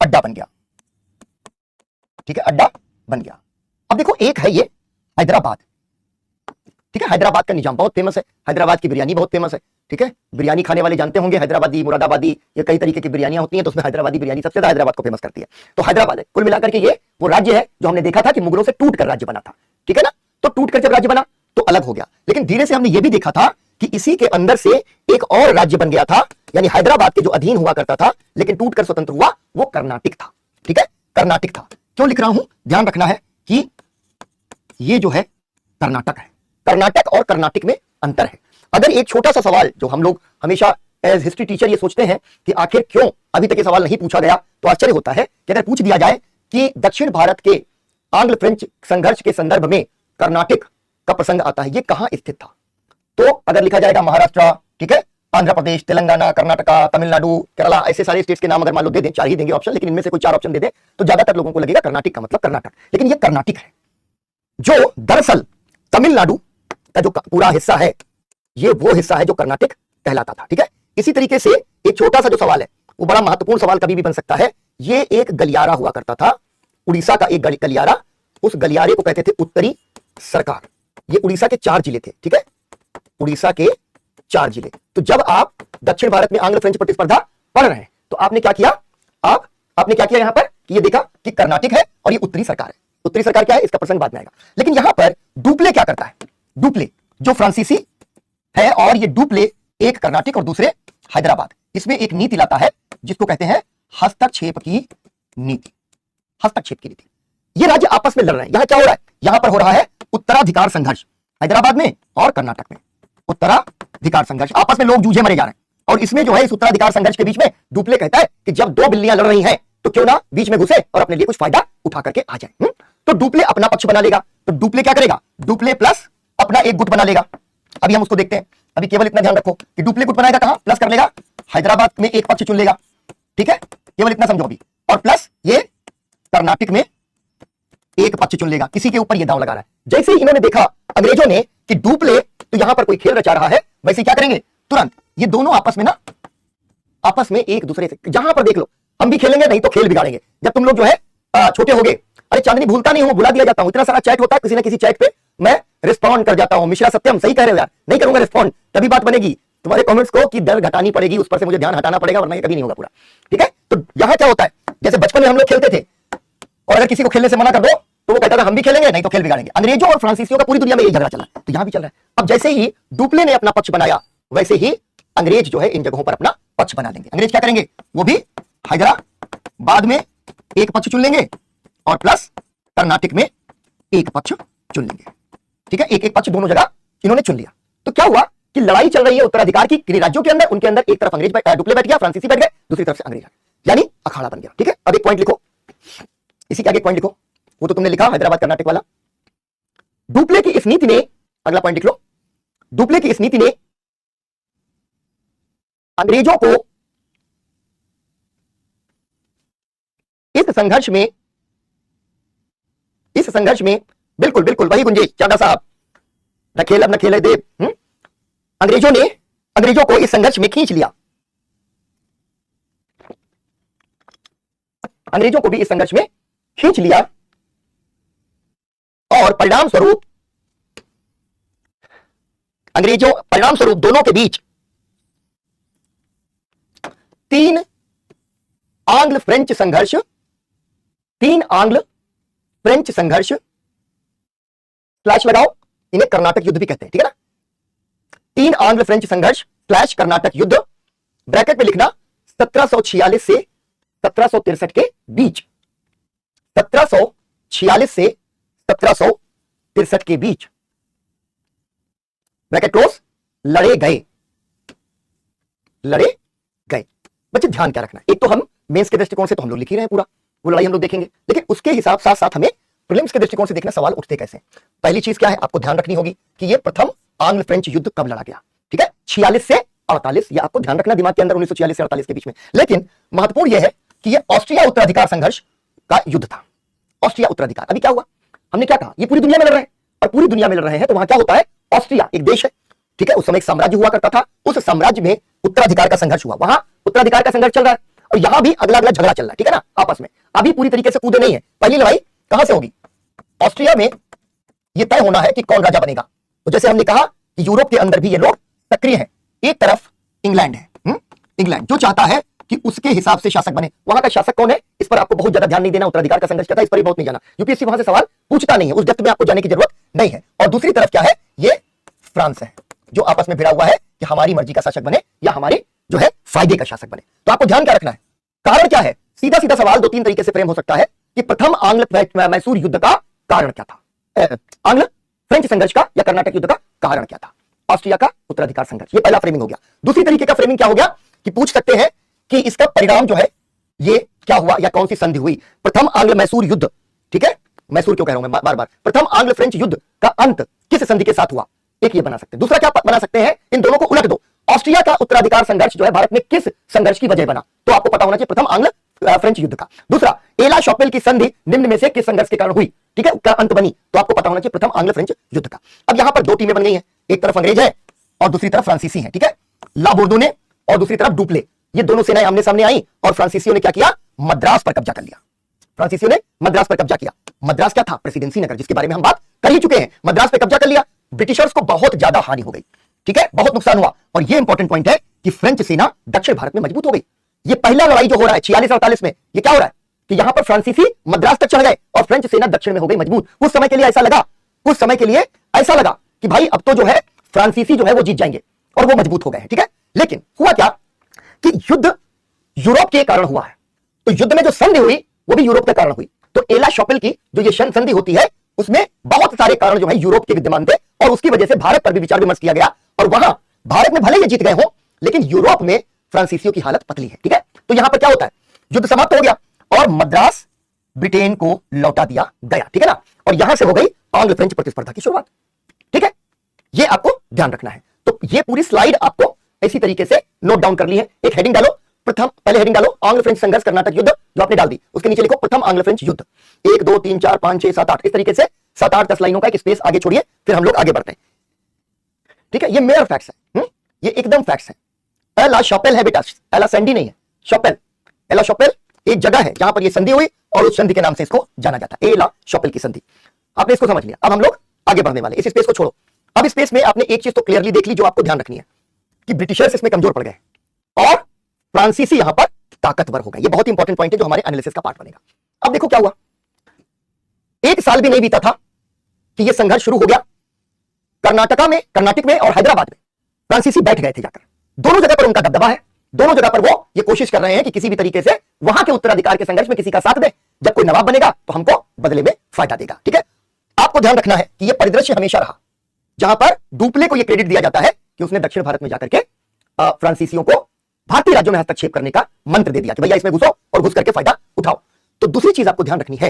अड्डा बन गया, ठीक है, अड्डा बन गया। अब देखो, एक है ये हैदराबाद, ठीक है, हैदराबाद का निजाम बहुत फेमस है, हैदराबाद की बिरयानी बहुत फेमस है, ठीक है, बिरयानी खाने वाले जानते होंगे, हैदराबादी, मुरादाबादी, ये कई तरीके की बिरयानियां होती हैं, तो उसमें हैदराबादी बिरयानी सबसे ज्यादा हैदराबाद को फेमस करती है। तो हैदराबाद है, कुल मिलाकर के ये वो राज्य है जो हमने देखा था कि मुगलों से टूट कर राज्य बना था, ठीक है ना। तो टूट कर जब राज्य बना तो अलग हो गया, लेकिन धीरे से हमने ये भी देखा था कि इसी के अंदर से एक और राज्य बन गया था, यानी हैदराबाद के जो अधीन हुआ करता था लेकिन टूटकर स्वतंत्र हुआ, वो कर्नाटक था, ठीक है, कर्नाटक था। क्यों लिख रहा हूं, ध्यान रखना है कि ये जो है कर्नाटक है, कर्नाटक और कर्नाटक में अंतर है। अगर एक छोटा सा सवाल जो हम लोग हमेशा एज हिस्ट्री टीचर ये सोचते हैं कि आखिर क्यों अभी तक ये सवाल नहीं पूछा गया, तो आश्चर्य होता है कि अगर पूछ दिया जाए कि दक्षिण भारत के आंग्ल फ्रेंच संघर्ष के संदर्भ में कर्नाटक का प्रसंग आता है, ये कहां स्थित था, तो अगर लिखा जाएगा महाराष्ट्र, ठीक है, आंध्र प्रदेश, तेलंगाना, कर्नाटका, तमिलनाडु, केरला, ऐसे सारे स्टेट्स के नाम अगर मान लो दे दें, 4 ही देंगे ऑप्शन, लेकिन इनमें से कोई 4 ऑप्शन दे दें तो ज्यादातर लोगों को लगेगा कर्नाटक का मतलब कर्नाटक, लेकिन ये कर्नाटक है जो दरअसल तमिलनाडु का जो पूरा हिस्सा है, ये वो हिस्सा है जो कर्नाटक कहलाता था, ठीक है। इसी तरीके से एक छोटा सा जो सवाल है वो बड़ा महत्वपूर्ण सवाल कभी भी बन सकता है, ये एक गलियारा हुआ करता था उड़ीसा का एक गलियारा, उस गलियारे को कहते थे उत्तरी सरकार। ये उड़ीसा के 4 जिले थे, ठीक है, उड़ीसा के 4 जिले। तो जब आप दक्षिण भारत में आंग्ल फ्रेंच प्रतिस्पर्धा पढ़ रहे हैं तो आपने क्या किया, आपने क्या किया यहां पर कि ये देखा कि कर्नाटक है और ये उत्तरी सरकार है। उत्तरी सरकार क्या है इसका प्रसंग बाद में आएगा, लेकिन यहां पर डुप्ले क्या करता है, डुप्ले जो फ्रांसीसी है और ये डुप्ले एक कर्नाटक और दूसरे हैदराबाद, इसमें एक नीति लाता है जिसको कहते हैं हस्तक्षेप की नीति। हस्तक्षेप की नीति, ये राज्य आपस में लड़ रहे हैं। यहां क्या हो रहा है, यहां पर हो रहा है उत्तराधिकार संघर्ष, हैदराबाद में और कर्नाटक में उत्तराधिकार संघर्ष, आपस में लोग जूझे मरे जा रहे हैं। और इसमें जो है इस उत्तराधिकार संघर्ष के बीच में डुप्ले कहता है कि जब 2 बिल्लियां लड़ रही हैं तो क्यों ना बीच में घुसे और अपने लिए कुछ फायदा उठा करके आ जाए। तो डुप्ले अपना पक्ष बना लेगा। तो डुप्ले क्या करेगा, डुप्ले प्लस अपना एक गुट बना लेगा। अभी हम उसको देखते हैं। अभी केवल इतना ध्यान रखो कि डुप्ले गुट बनाएगा कहां, प्लस कर लेगा हैदराबाद में एक पक्ष चुन लेगा, ठीक है, केवल इतना समझो अभी। और प्लस ये कर्नाटक में एक पक्ष चुन लेगा। किसी के ऊपर ये दांव लगा रहा है। जैसे ही इन्होंने देखा अंग्रेजों ने कि डुप्ले तो यहां पर कोई खेल रचा रहा है, वैसे क्या करेंगे, तुरंत ये दोनों आपस में एक दूसरे से, जहां पर देख लो हम भी खेलेंगे नहीं तो खेल बिगाड़ेंगे। जब तुम लोग जो है छोटे हो गए, अरे चांदनी भूलता नहीं हूं, बुला दिया जाता हूं, इतना सारा चैट होता है, किसी ना किसी चैट पे मैं रिस्पॉन्ड कर जाता हूं। मिश्रा सत्यम सही कह रहे हो यार, नहीं करूंगा रिस्पॉन्ड तभी बात बनेगी। तुम्हारे कमेंट्स को की दर घटानी पड़ेगी, उस पर से मुझे ध्यान हटाना पड़ेगा, वरना ये कभी नहीं होगा पूरा, ठीक है। तो यहां क्या होता है, जैसे बचपन में हम लोग खेलते थे और अगर किसी को खेलने से मना कर दो तो वो कहता था हम भी खेलेंगे नहीं तो खेल बिगाड़ेंगे। अंग्रेजों और फ्रांसीसियों का पूरी दुनिया में यही झगड़ा चला है, तो यहां भी चल रहा है। अब जैसे ही डुप्ले ने अपना पक्ष बनाया, वैसे ही अंग्रेज जो है इन जगहों पर अपना पक्ष बना लेंगे। अंग्रेज क्या करेंगे, वो भी हैदराबाद में एक पक्ष चुन लेंगे और प्लस कर्नाटक में एक पक्ष चुन लेंगे, ठीक है, एक एक पक्ष दोनों जगह इन्होंने चुन लिया। तो क्या हुआ कि लड़ाई चल रही है उत्तराधिकार की किन्हीं राज्यों के अंदर, उनके अंदर एक तरफ अंग्रेज डुप्ले बैठ गया, फ्रांसीसी बैठ गए, दूसरी तरफ से अंग्रेज, यानी अखाड़ा बन गया, ठीक है। अब एक पॉइंट लिखो, इसी के आगे पॉइंट लिखो, वो तो तुमने लिखा हैदराबाद कर्नाटक वाला। डुप्ले की इस नीति ने, अगला पॉइंट लिख लो, डुप्ले की इस नीति ने अंग्रेजों को इस संघर्ष में बिल्कुल बिल्कुल वही गुंजेश चादा साहब, न खेल अब न खेले देव, अंग्रेजों को इस संघर्ष में खींच लिया, अंग्रेजों को भी इस संघर्ष में खींच लिया और परिणाम स्वरूप दोनों के बीच 3 आंग्ल फ्रेंच संघर्ष स्लैश लगाओ, इन्हें कर्नाटक युद्ध भी कहते हैं, ठीक है ना। 3 आंग्ल फ्रेंच संघर्ष स्लैश कर्नाटक युद्ध, ब्रैकेट में लिखना 1746 से 1763 के बीच, 1746 से 1763 के बीच, ब्रैकेट क्लोज, लड़े गए। बच्चे ध्यान क्या रखना, एक तो हम मेंस के दृष्टिकोण से तो हम लोग लिख ही रहे हैं पूरा, वो लड़ाई हम लोग देखेंगे, लेकिन उसके हिसाब साथ साथ हमें प्रीलिम्स के दृष्टिकोण से देखना सवाल उठते कैसे। पहली चीज क्या है आपको ध्यान रखनी होगी कि ये प्रथम आंग्ल फ्रेंच युद्ध कब लड़ा गया, ठीक है, 46 से 48, ये आपको ध्यान रखना दिमाग के अंदर, 1946 से 48 के बीच में। लेकिन महत्वपूर्ण यह है कि ये ऑस्ट्रिया उत्तराधिकार संघर्ष का युद्ध था। ऑस्ट्रिया उत्तराधिकार, अभी क्या हुआ, हमने क्या कहा, ये पूरी दुनिया में लड़ रहे हैं और पूरी दुनिया में लड़ रहे हैं, तो वहां क्या होता है, ऑस्ट्रिया एक देश है, ठीक है, उस समय एक साम्राज्य हुआ करता था, उस साम्राज्य में उत्तराधिकार का संघर्ष हुआ, वहां उत्तराधिकार का संघर्ष चल रहा है और यहां भी अगला अगला झगड़ा चल रहा है, ठीक है ना, आपस में। अभी पूरी तरीके से कूदे नहीं है। पहली लड़ाई कहां से होगी, ऑस्ट्रिया में यह तय होना है कि कौन राजा बनेगा। तो जैसे हमने कहा कि यूरोप के अंदर भी ये लोग सक्रिय हैं। एक तरफ इंग्लैंड है, इंग्लैंड जो चाहता है कि उसके हिसाब से शासक बने। वहां का शासक कौन है, इस पर आपको बहुत ज्यादा ध्यान नहीं देना, उत्तराधिकार का संघर्ष क्या था इस पर बहुत नहीं जाना, यूपीएससी वहां से सवाल पूछता नहीं है, उस डेप्थ में आपको जाने की जरूरत नहीं है। और दूसरी तरफ क्या है, ये फ्रांस है जो आपस में भिड़ा हुआ है कि हमारी मर्जी का शासक बने या हमारे जो है फायदे का शासक बने। तो आपको ध्यान क्या रखना है, कारण क्या है, सीधा सीधा सवाल 2-3 तरीके से फ्रेम हो सकता है कि प्रथम आंग्ल मैसूर युद्ध का कारण क्या था, आंग्ल फ्रेंच संघर्ष का या कर्नाटक युद्ध का कारण क्या था, ऑस्ट्रिया का उत्तराधिकार संघर्ष, ये पहला फ्रेमिंग हो गया। दूसरी तरीके का फ्रेमिंग क्या हो गया कि पूछ सकते हैं कि इसका परिणाम जो है ये क्या हुआ या कौन सी संधि हुई, प्रथम आंग्ल मैसूर युद्ध, ठीक है, मैसूर क्यों कह रहा हूं मैं बार बार, प्रथम आंग्ल फ्रेंच युद्ध का अंत किस संधि के साथ हुआ, एक ये बना सकते हैं। दूसरा क्या बना सकते हैं, इन दोनों को उलट दो, ऑस्ट्रिया का उत्तराधिकार संघर्ष जो है भारत में किस संघर्ष की वजह बना, तो आपको पता होना चाहिए प्रथम आंग्ल फ्रेंच युद्ध का। दूसरा, एला शॉपेल की संधि निम्न में से किस संघर्ष के कारण हुई, ठीक है, उसका अंत बनी, तो आपको पता होना चाहिए प्रथम आंग्ल फ्रेंच युद्ध का। अब यहां पर 2 टीमें बन गई हैं, एक तरफ अंग्रेज है और दूसरी तरफ फ्रांसीसी है, ठीक है, ला बोर्दो ने और दूसरी तरफ डुप्ले, ये दोनों सेनाएं आमने सामने आई और फ्रांसीसियों ने क्या किया, मद्रास पर कब्जा कर लिया। फ्रांसीसियों ने मद्रास पर कब्जा किया। मद्रास क्या था? प्रेसिडेंसी नगर, जिसके बारे में हम बात कर ही चुके हैं। मद्रास पे कब्जा कर लिया, ब्रिटिशर्स को बहुत ज्यादा हानि हो गई, ठीक है, बहुत नुकसान हुआ। और ये इंपॉर्टेंट पॉइंट है कि फ्रेंच सेना दक्षिण भारत में मजबूत हो गई। ये पहला लड़ाई जो हो रहा है 46-48 में, ये क्या हो रहा है कि यहां पर फ्रांसीसी मद्रास तक चढ़ गए और फ्रेंच सेना दक्षिण में हो गई मजबूत। उस समय के लिए ऐसा लगा, उस समय के लिए ऐसा लगा कि भाई अब तो जो है फ्रांसीसी जो है वो जीत जाएंगे और वो मजबूत हो गए हैं, ठीक है। लेकिन हुआ क्या कि युद्ध यूरोप के कारण हुआ है। तो युद्ध में जो संधि हुई वो भी यूरोप के कारण हुई। तो एला शॉपेल की जो ये संधि होती है उसमें बहुत सारे कारण जो है यूरोप के विद्यमान थे और उसकी वजह से भारत पर भी विचार विमर्श किया गया। और वहां भारत में भले ही जीत गए हो लेकिन यूरोप में फ्रांसीसियों की हालत पतली है, ठीक है। तो यहां पर क्या होता है, युद्ध समाप्त हो गया और मद्रास ब्रिटेन को लौटा दिया गया, ठीक है ना। और यहां से हो गई आंग्ल फ्रेंच प्रतिस्पर्धा की शुरुआत, ठीक है। ये आपको ध्यान रखना है। तो ये पूरी स्लाइड आपको इसी तरीके से नोट डाउन कर ली है। एक हेडिंग डालो, प्रथम, पहले हेडिंग डालो आंग्ल फ्रेंच संघर्ष कर्नाटक युद्ध, जो आपने डाल दी, उसके नीचे लिखो प्रथम आंग्ल फ्रेंच युद्ध। 1 2 3 4 5 6 7 8 इस तरीके से 7 8 10 लाइनों का एक स्पेस आगे छोड़िए, फिर हम लोग आगे बढ़ते हैं, ठीक है। ये मेयर फैक्ट्स है, ये एकदम फैक्ट्स है। एला शॉपेल है बेटा, एला सैंडी नहीं है, शॉपेल। एला शॉपेल एक जगह है जहां पर ये संधि हुई और उस संधि के नाम से इसको जाना जाता है, एला शॉपेल की संधि। आपने इसको समझ लिया। अब हम लोग आगे बढ़ने वाले, इस स्पेस को छोड़ो। अब इस स्पेस में आपने एक चीज तो क्लियरली देख ली जो आपको ध्यान रखनी है कि ब्रिटिशर्स इसमें कमजोर पड़ गए और फ्रांसीसी यहां पर ताकतवर हो गए। ये बहुत इंपॉर्टेंट पॉइंट है जो हमारे एनालिसिस का पार्ट बनेगा। अब देखो क्या हुआ, एक साल भी नहीं बीता था कि यह संघर्ष शुरू हो गया। कर्नाटक में और हैदराबाद में फ्रांसीसी बैठ गए थे जाकर। दोनों जगह पर उनका दबदबा है, दोनों जगह पर वो ये कोशिश कर रहे हैं कि किसी भी तरीके से वहां के उत्तराधिकार के संघर्ष में किसी का साथ दे। जब कोई नवाब बनेगा तो हमको बदले में फायदा देगा, ठीक है। आपको ध्यान रखना है कि यह परिदृश्य हमेशा रहा जहां पर डुप्ले को यह क्रेडिट दिया जाता है कि उसने दक्षिण भारत में जाकर के फ्रांसीसियों को भारतीय राज्यों में हस्तक्षेप करने का मंत्र दे दिया कि भैया इसमें घुसो और घुस करके फायदा उठाओ। तो दूसरी चीज आपको ध्यान रखनी है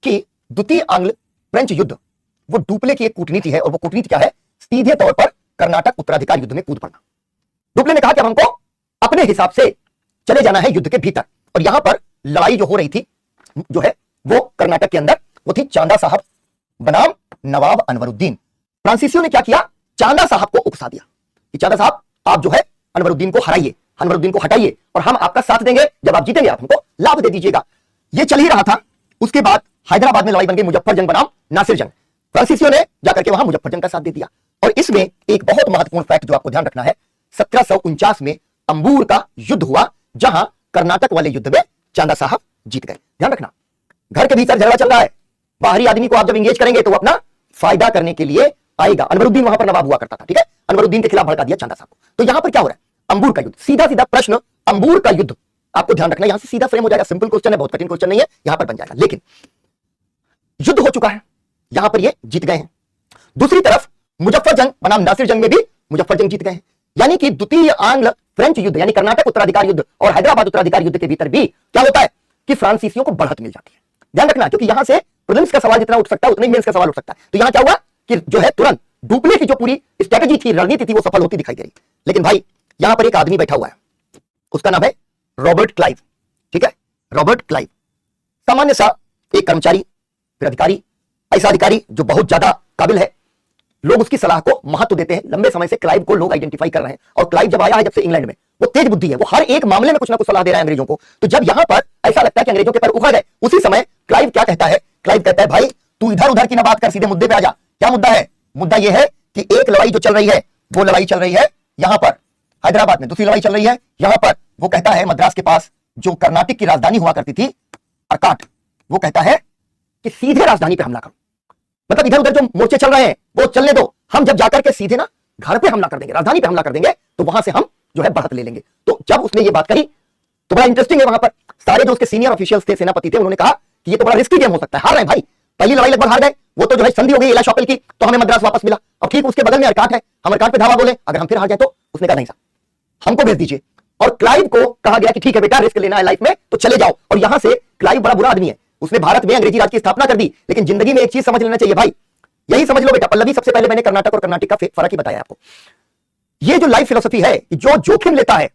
कि द्वितीय आंग्ल फ्रेंच युद्ध वो डुप्ले की एक कूटनीति है और वो कूटनीति क्या है, सीधे तौर पर कर्नाटक उत्तराधिकार युद्ध में कूद पड़ना। डुप्ले ने कहा कि हमको अपने हिसाब से चले जाना है युद्ध के भीतर। और यहां पर लड़ाई जो हो रही थी जो है वो कर्नाटक के अंदर वो थी चांदा साहब बनाम नवाब अनवरुद्दीन। फ्रांसीसियों ने क्या किया, चांदा साहब को उकसा दिया कि चांदा साहब आप जो है अनवरुद्दीन को हराइए, अनवरुद्दीन को हटाइए और हम आपका साथ देंगे, जब आप जीतेंगे आप हमको लाभ दे दीजिएगा। यह चल ही रहा था। उसके बाद हैदराबाद में लड़ाई बन गई मुजफ्फर जंग बनाम नासिर जंग। फ्रांसीसियों ने जाकर के वहां मुजफ्फर जंग का साथ दे दिया। और इसमें एक बहुत महत्वपूर्ण फैक्ट जो आपको ध्यान रखना है, 1749 में अंबूर का युद्ध हुआ जहां कर्नाटक वाले युद्ध में चांदा साहब जीत गए। ध्यान रखना, घर के भीतर झगड़ा चल रहा है, बाहरी आदमी को आप जब एंगेज करेंगे तो वो अपना फायदा करने के लिए आएगा। अनवरुद्दीन वहां पर नवाब हुआ करता था, ठीक है। अनवरुद्दीन के खिलाफ भड़का दिया चांदा साहब को। तो यहां पर क्या हो रहा है, अंबूर का युद्ध। सीधा सीधा प्रश्न, अंबूर का युद्ध आपको ध्यान रखना, यहां से सीधा फ्रेम हो जाएगा। सिंपल क्वेश्चन है, बहुत कठिन क्वेश्चन नहीं है, यहां पर बन जाएगा। लेकिन युद्ध हो चुका है, यहां पर ये जीत गए हैं। दूसरी तरफ मुजफ्फर जंग बनाम नासिर जंग में भी मुजफ्फर जंग जीत गए हैं। यानी कि द्वितीय आंग्ल फ्रेंच युद्ध यानी कर्नाटक उत्तराधिकार युद्ध और हैदराबाद उत्तराधिकार युद्ध के भीतर भी क्या होता है कि फ्रांसीसियों को बढ़त मिल जाती है। ध्यान रखना, क्योंकि यहां से प्रीलिम्स का सवाल जितना उठ सकता है उतना ही मेंस का सवाल उठ सकता है। तो यहां क्या हुआ कि जो है तुरंत डुप्ले की जो पूरी स्ट्रेटेजी थी, रणनीति थी, वो सफल होती दिखाई दे रही। लेकिन भाई यहां पर एक आदमी बैठा हुआ है, उसका नाम है रॉबर्ट क्लाइव, ठीक है। रॉबर्ट क्लाइव सामान्य सा एक कर्मचारी, फिर अधिकारी, ऐसा अधिकारी जो बहुत ज्यादा काबिल है। लोग उसकी सलाह को महत्व देते हैं। लंबे समय से क्लाइव को लोग आइडेंटिफाई कर रहे हैं और क्लाइव जब आया है जब से इंग्लैंड में, वो तेज बुद्धि है, वो हर एक मामले में कुछ ना कुछ सलाह दे रहा है अंग्रेजों को। तो जब यहां पर ऐसा लगता है कि अंग्रेजों के पैर उखड़ गए, उसी समय क्लाइव क्या कहता है, क्लाइव कहता है भाई तू इधर उधर की ना बात कर, सीधे मुद्दे पे आ जा। क्या मुद्दा है? मुद्दा यह है कि एक लड़ाई जो चल रही है वो लड़ाई चल रही है यहां पर हैदराबाद में, दूसरी लड़ाई चल रही है यहां पर। वो कहता है मद्रास के पास जो कर्नाटक की राजधानी हुआ करती थी अर्काट, वो कहता है कि सीधे राजधानी पे हमला करो। मतलब इधर उधर जो मोर्चे चल रहे हैं वो चलने दो, हम जब जाकर के सीधे ना घर पे हमला कर देंगे, राजधानी पे हमला कर देंगे, तो वहां से हम जो है बढ़त ले लेंगे। तो जब उसने ये बात कही तो बड़ा इंटरेस्टिंग है, वहां पर सारे जो उसके सीनियर ऑफिशियल्स थे, सेनापति थे, उन्होंने कहा कि ये तो बड़ा रिस्की गेम हो सकता है, हार रहे हैं भाई। पहली लड़ाई लगभग हार गए, वो तो जो है संधि हो गई एला शॉपेल की, तो हमें मद्रास वापस मिला। अब ठीक उसके बगल में अर्काट है, हम अर्काट पे धावा बोले, अगर हम फिर हार जाए तो उसने कहा नहीं साहब हमको भेज दीजिए। और क्लाइव को कहा गया कि ठीक है बेटा, रिस्क लेना है लाइफ में तो चले जाओ। और यहां से क्लाइव बड़ा बुरा आदमी है, उसने भारत में अंग्रेजी राज की स्थापना कर दी, लेकिन जिंदगी में एक चीज समझ लेना चाहिए भाई, यही समझ लो बेटा। पल्लवी, सबसे पहले मैंने कर्नाटक और कर्नाटक का फर्क ही बताया आपको। ये जो लाइफ फिलोसफी है, जो जोखिम लेता है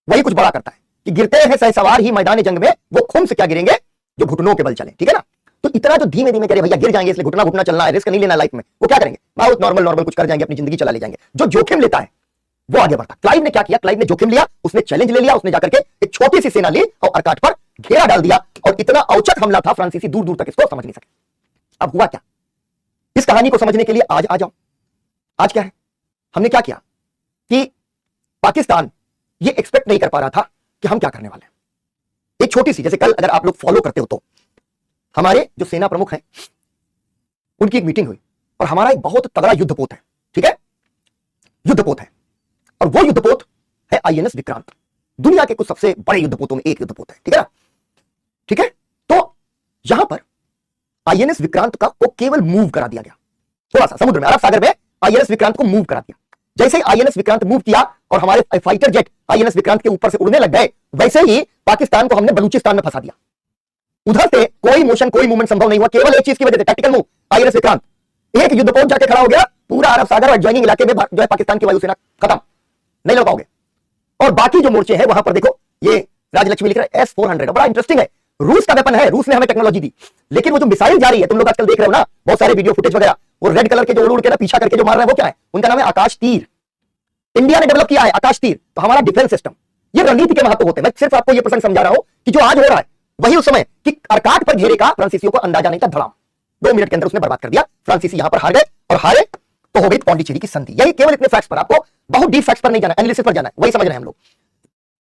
वही कुछ बड़ा करता है। कि गिरते हैं सहसवार ही मैदान जंग में, वो खून से क्या गिरेंगे जो घुटनों के बल चले, ठीक है ना। तो इतना जो धीमे धीमे करे भैया गिर जाएंगे, इसलिए घुटना घुटना चलना है, रिस्क नहीं लेना लाइफ में, वो क्या करेंगे, बहुत नॉर्मल कुछ कर जाएंगे, अपनी जिंदगी चला ले जाएंगे। जो जोखिम लेता है वो आगे बढ़ता। क्लाइव ने क्या किया, क्लाइव ने जोखिम लिया, उसने चैलेंज ले लिया, उसने जाकर के एक छोटी सी सेना ली और अर्काट पर घेरा डाल दिया। और और इतना औचक हमला था, फ्रांसीसी दूर दूर तक इसको समझ नहीं सके। अब हुआ क्या, इस कहानी को समझने के लिए आज आ जाओ। आज क्या है, हमने क्या किया कि पाकिस्तान ये एक्सपेक्ट नहीं कर पा रहा था कि हम क्या करने वाले हैं। एक छोटी सी, जैसे कल अगर आप लोग फॉलो करते हो तो हमारे जो सेना प्रमुख हैं उनकी एक मीटिंग हुई और हमारा एक बहुत तगड़ा युद्धपोत है, ठीक है, युद्धपोत है, और वो युद्धपोत है आईएनएस विक्रांत। दुनिया के कुछ सबसे बड़े युद्धपोतों में एक युद्धपोत है, ठीक है ना, ठीक है। तो यहां पर आईएनएस विक्रांत का को केवल मूव करा दिया गया, थोड़ा सा समुद्र में, अरब सागर में आईएनएस विक्रांत को मूव करा दिया। जैसे ही आईएनएस विक्रांत मूव किया और हमारे फाइटर जेट आईएनएस विक्रांत के ऊपर से उड़ने लग गए, वैसे ही पाकिस्तान को हमने बलूचिस्तान में फंसा दिया। उधर से कोई मोशन, कोई मूवमेंट संभव नहीं हुआ, केवल एक चीज की वजह से, टैक्टिकल मूव। आईएनएस विक्रांत एक युद्धपोत जाके खड़ा हो गया, पूरा अरब सागर और ज्वाइनिंग इलाके में जो है पाकिस्तान की वायुसेना खत्म, नहीं लड़ पाओगे। और बाकी जो मोर्चे हैं वहां पर देखो, ये राजलक्ष्मी लिख रहा है S-400, बड़ा इंटरेस्टिंग है, रूस का वेपन है, रूस ने हमें टेक्नोलॉजी दी। लेकिन वो जो मिसाइल जा रही है, तुम लोग आजकल देख रहे हो ना, बहुत सारे वीडियो फुटेज वगैरह, वो रेड कलर के जो उड़ के ना पीछा करके जो मार रहे हैं, वो क्या है, उनका नाम है आकाश तीर। इंडिया ने डेवलप किया है आकाश तीर। तो हमारा डिफेंस सिस्टम, ये रणनीति के महत्व होते हैं। मैं सिर्फ आपको ये प्रसंग समझा रहा हूं कि जो आज हो रहा है वही उस समय कि अरकाट पर घेरे का फ्रांसीसियों को अंदाजा नहीं था, धड़ाम 2 मिनट के अंदर उसने बर्बाद कर दिया। फ्रांसीसी यहां पर हार गए, और हारे तो हो गई पौंडीचेरी की संधि। यही केवल इतने फैक्ट्स पर, आपको बहुत डीप फैक्ट्स पर नहीं जाना, एनालिसिस पर जाना है, वही समझ रहे हैं हम लोग।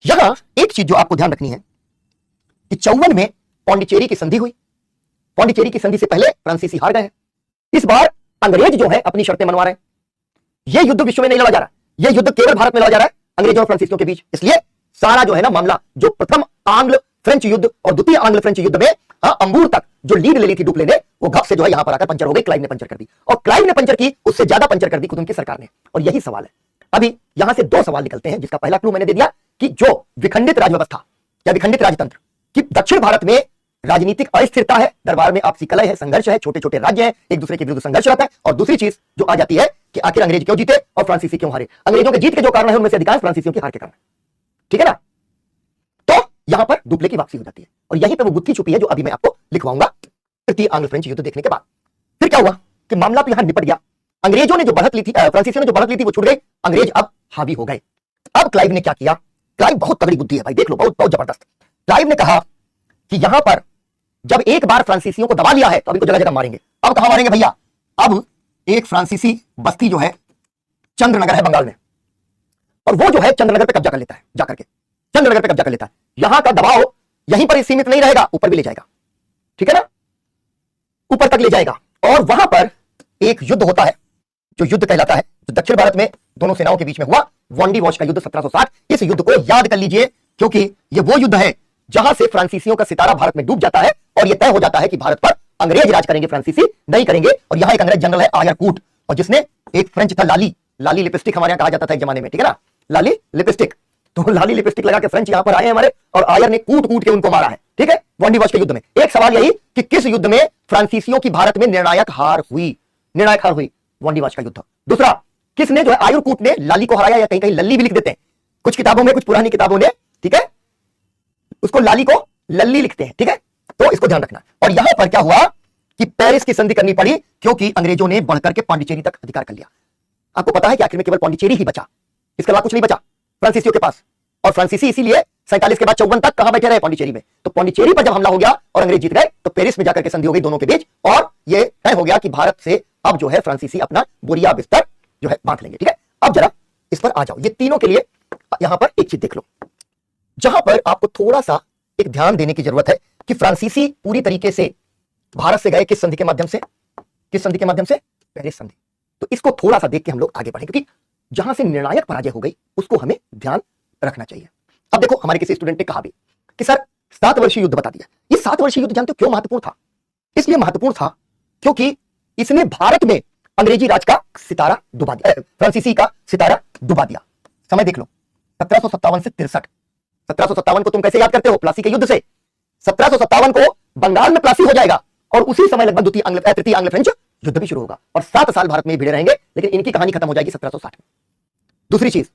यहां एक चीज जो आपको ध्यान रखनी है कि 54 में पौंडीचेरी की संधि हुई। पौंडीचेरी की संधि से पहले फ्रांसीसी हार गए हैं। इस बार अंग्रेज जो है अपनी शर्तें मनवा रहे हैं। यह युद्ध विश्व में नहीं लड़ा जा रहा, यह युद्ध केवल भारत में लड़ा जा रहा है, अंग्रेजों और फ्रांसीसियों के बीच। इसलिए सारा जो है ना मामला, जो प्रथम आंग्ल फ्रेंच युद्ध और द्वितीय आंग्ल फ्रेंच युद्ध में अंबूर तक जो लीड ले ली थी डुप्ले ने, वो घप से जो है यहां पर आकर पंचर हो गई। क्लाइव ने पंचर कर दी, और क्लाइव ने पंचर की, उससे ज्यादा पंचर कर दी खुद उनकी सरकार ने। और यही सवाल है, अभी यहां से 2 सवाल निकलते हैं, जिसका पहला क्लू मैंने दे दिया कि जो विखंडित राजव्यवस्था या विखंडित राजतंत्र कि दक्षिण भारत में राजनीतिक अस्थिरता है, दरबार में आपसी कलह है, संघर्ष है, छोटे छोटे राज्य हैं, एक दूसरे के विरुद्ध संघर्ष रहता है। और दूसरी चीज जो आ जाती है कि आखिर अंग्रेज क्यों जीते और फ्रांसीसी क्यों हारे। अंग्रेजों के जीत के जो कारण है उनमें से अधिकांश फ्रांसीसियों की हार के कारण, ठीक है ना। तो यहां पर डुप्ले की वापसी हो जाती है, और यहीं पर वो गुत्थी छुपी है जो अभी मैं आपको लिखवाऊंगा तृतीय आंग्ल फ्रेंच युद्ध देखने के बाद। फिर क्या हुआ कि मामला तो यहां निपट गया। अंग्रेजों ने जो बढ़त ली थी, फ्रांसीसियों ने जो बढ़त ली थी वो छूट गई, अंग्रेज अब हावी हो गए। अब क्लाइव ने क्या किया, क्लाइव बहुत तगड़ी बुद्धि है भाई, देख लो, बहुत बहुत जबरदस्त। क्लाइव ने कहा कि यहां पर जब एक बार फ्रांसीसियों को दबा लिया है तो अभी को जगह जगह मारेंगे। अब कहां मारेंगे भैया, अब एक फ्रांसीसी बस्ती जो है चंद्रनगर है बंगाल में, और वो जो है चंद्रनगर पे कब्जा कर लेता है, जाकर के चंद्रनगर पे कब्जा कर लेता है। यहां का दबाव यहीं पर सीमित नहीं रहेगा, ऊपर भी ले जाएगा, ठीक है ना, ऊपर तक ले जाएगा। और वहां पर एक युद्ध होता है जो युद्ध कहलाता है, जो दक्षिण भारत में दोनों सेनाओं के बीच में हुआ, वॉन्डी वॉश का युद्ध 1760। इस युद्ध को याद कर लीजिए, क्योंकि यह वो युद्ध है जहां से फ्रांसीसियों का सितारा भारत में डूब जाता है, और यह तय हो जाता है कि भारत पर अंग्रेज राज करेंगे, फ्रांसीसी नहीं करेंगे। और यहां एक अंग्रेज जनरल है आयर कूट, और जिसने एक फ्रेंच था लाली, लाली लिपस्टिक हमारे यहां कहा जाता था एक जमाने में, ठीक है ना, लाली लिपस्टिक। तो लाली लिपस्टिक लगा के फ्रेंच यहां पर आए हमारे, और आयर ने कूट कूट के उनको मारा है, ठीक है, वॉन्डी वॉश के युद्ध में। एक सवाल यही कि किस युद्ध में फ्रांसीसियों की भारत में निर्णायक हार हुई, निर्णायक हार हुई, वॉन्डी वॉश का युद्ध। दूसरा, किसने जो है आयर कूट ने लाली को हराया, या कहीं कहीं लल्ली भी लिख देते हैं कुछ किताबों में, कुछ पुरानी किताबों ने, ठीक है, उसको लाली को लल्ली लिखते हैं, ठीक है, तो इसको ध्यान रखना। और यहां पर क्या हुआ कि पेरिस की संधि करनी पड़ी, क्योंकि अंग्रेजों ने बढ़कर के पांडिचेरी तक अधिकार कर लिया। आपको पता है कि आखिर में केवल पांडिचेरी ही बचा, इसके अलावा कुछ नहीं बचा फ्रांसीसियों के पास। और फ्रांसीसी इसीलिए 47 के बाद 54 तक कहां बैठे रहे, पांडिचेरी में। तो पांडिचेरी पर जब हमला हो गया और अंग्रेज जीत गए, तो पेरिस में जाकर के संधि हो गई दोनों के बीच, और यह तय हो गया कि भारत से अब जो है फ्रांसीसी अपना बोरिया बिस्तर जो है बांट लेंगे, ठीक है। अब जरा इस पर आ जाओ, ये तीनों के लिए यहां पर एक चीज देख लो, जहां पर आपको थोड़ा सा एक ध्यान देने की जरूरत है कि फ्रांसीसी पूरी तरीके से भारत से गए किस संधि के माध्यम से, किस संधि के माध्यम से, पेरिस संधि। तो इसको थोड़ा सा देख के हम लोग आगे बढ़े, क्योंकि जहां से निर्णायक पराजय हो गई उसको हमें ध्यान रखना चाहिए। अब देखो, हमारे किसी स्टूडेंट ने कहा भी कि सर 7 वर्षीय युद्ध बता दिया। ये 7 वर्षीय युद्ध जानते हो क्यों महत्वपूर्ण था? इसलिए महत्वपूर्ण था क्योंकि इसने भारत में अंग्रेजी राज का सितारा डुबा दिया, फ्रांसीसी का सितारा डुबा दिया। समय देख लो, 1757 से 63। 1757 को तुम कैसे याद करते हो? प्लासी के युद्ध से। 1757 को बंगाल में प्लासी हो जाएगा, और उसी समय लगभग तृतीय आंग्ल फ्रेंच युद्ध भी शुरू होगा, और 7 साल भारत में भिड़े रहेंगे, लेकिन इनकी कहानी खत्म हो जाएगी 1760 में। दूसरी चीज,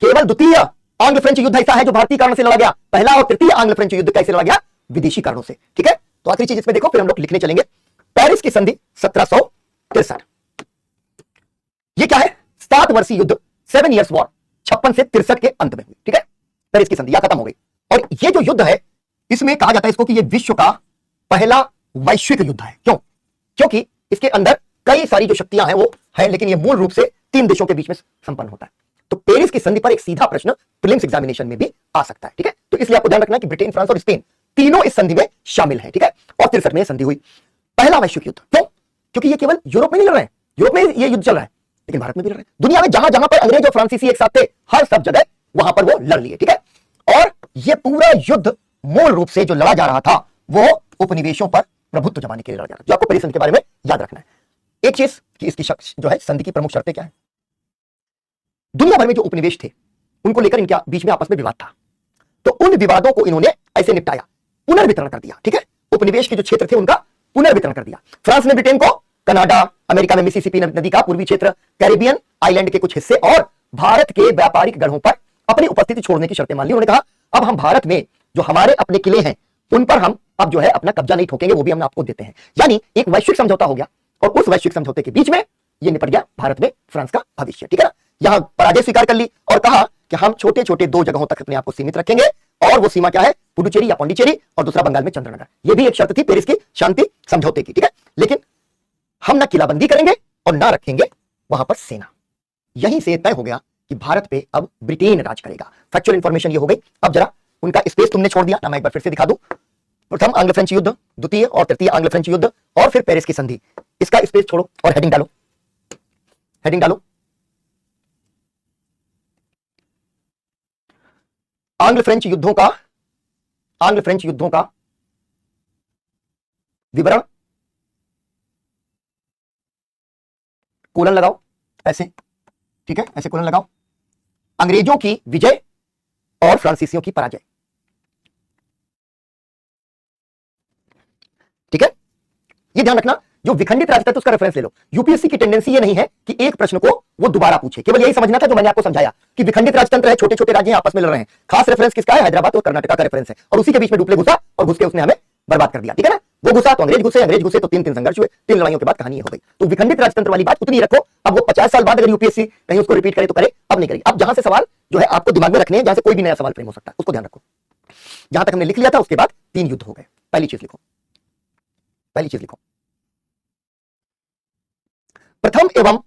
केवल द्वितीय आंग्ल फ्रेंच युद्ध ऐसा है जो भारतीय कारण से लड़ा गया, पहला और तृतीय आंग्ल फ्रेंच युद्ध कैसे लड़ा गया? विदेशी कारणों से, ठीक है। तो आखिरी चीज इसमें देखो, फिर हम लोग लिखने चलेंगे। पेरिस की संधि 1763, ये क्या है? 7 वर्षीय युद्ध, 7 इयर्स वॉर, 56 से 63 के अंत में हुई, ठीक है। पेरिस की संधि या खत्म हो गई। और ये जो युद्ध है, इसमें कहा जाता है इसको कि ये विश्व का पहला वैश्विक युद्ध है। क्यों? क्योंकि इसके अंदर कई सारी जो शक्तियां हैं वो है, लेकिन ये मूल रूप से तीन देशों के बीच में संपन्न होता है। तो पेरिस की संधि पर एक सीधा प्रश्न प्रीलिम्स एग्जामिनेशन में भी आ सकता है। ठीक है, तो इसलिए आपको ध्यान रखना है कि ब्रिटेन, फ्रांस और स्पेन तीनों इस संधि में शामिल हैं। ठीक है, और 63 में संधि हुई। पहला वैश्विक युद्ध। क्यों? क्योंकि ये केवल यूरोप में नहीं लड़ रहे हैं, यूरोप में ये युद्ध चल रहा है, लेकिन भारत में भी लड़ रहे हैं। दुनिया में जहां जहां पर अंग्रेज और फ्रांसीसी एक साथ थे, हर सब जगह वहां पर वो लड़ लिए। ठीक है, और ये पूरा युद्ध मूल रूप से जो लड़ा जा रहा था वो उपनिवेशों पर प्रभुत्व जमाने के लिए लड़ा जा रहा था, जो आपको पेरिस संधि के बारे में याद रखना है। एक चीज कि इसकी जो है संधि की प्रमुख शर्तें क्या है। दुनिया भर में जो उपनिवेश थे उनको लेकर इनके बीच में आपस में विवाद था, तो उन विवादों को इन्होंने ऐसे निपटाया, पुनर्वितरण कर दिया। ठीक है, उपनिवेश के जो क्षेत्र थे उनका पुनर्वितरण कर दिया। फ्रांस ने ब्रिटेन को कनाडा, अमेरिका में मिसिसिपी नदी का पूर्वी क्षेत्र, कैरिबियन आइलैंड के कुछ हिस्से और भारत के व्यापारिक गढ़ों पर अपनी उपस्थिति छोड़ने की शर्तें मान ली। उन्होंने कहा अब हम भारत में जो हमारे अपने किले हैं उन पर हम अब जो है अपना कब्जा नहीं ठोकेंगे, वो भी हम आपको देते हैं। यानी एक वैश्विक समझौता हो गया, और उस वैश्विक समझौते के बीच में ये निपट गया भारत में फ्रांस का भविष्य। ठीक है ना, यहां पराजय स्वीकार कर ली और कहा कि हम छोटे छोटे दो जगहों तक अपने आप को सीमित रखेंगे, और वो सीमा क्या है, पुडुचेरी या पौंडीचेरी, और दूसरा बंगाल में चंद्रनगर। ये भी एक शर्त थी पेरिस की शांति समझौते की। ठीक है, लेकिन हम ना किलाबंदी करेंगे और ना रखेंगे वहां पर सेना। यहीं से तय हो गया कि भारत पे अब ब्रिटेन राज करेगा। फैक्चुअल इंफॉर्मेशन ये हो गई। अब जरा उनका स्पेस तुमने छोड़ दिया ना, मैं एक बार फिर से दिखा दूं। प्रथम आंग्ल फ्रेंच युद्ध, द्वितीय और तृतीय आंग्ल फ्रेंच युद्ध, और फिर पेरिस की संधि। इसका स्पेस छोड़ो और हेडिंग डालो, हेडिंग डालो। आंग्ल फ्रेंच युद्धों का विवरण, कोलन लगाओ ऐसे। ठीक है, ऐसे कोलन लगाओ। अंग्रेजों की विजय और फ्रांसीसियों की पराजय। ठीक है, ये ध्यान रखना, जो विखंडित राजतंत्र उसका रेफरेंस ले लो। यूपीएससी की टेंडेंसी ये नहीं है कि एक प्रश्न को वो दोबारा पूछे, केवल यही समझना था जो मैंने आपको समझाया कि विखंडित राजतंत्र है, छोटे छोटे राज्य आपस में लड़ रहे हैं। खास रेफरेंस किसका है? हैदराबाद और कर्नाटक का रेफरेंस है, और उसी के बीच में डुप्ले घुसा और घुस के उसने हमें बर्बाद कर दिया। ठीक है ना, वो घुसा तो अंग्रेज घुसे तो तीन संघर्ष हुए, 3 लड़ाइयों के बाद कहानी हो गई। तो विखंडित राजतंत्र वाली बात उतनी रखो। अब वो 50 साल बाद अगर यूपीएससी कहीं उसको रिपीट करे तो करे, अब नहीं करेगी। अब जहां से सवाल जो है आपको दिमाग में रखने हैं, जहां से कोई भी नया सवाल फ्रेम हो सकता है, उसको ध्यान रखो। जहां तक हमने लिख लिया था उसके बाद 3 युद्ध हो गए। पहली चीज लिखो, प्रथम एवं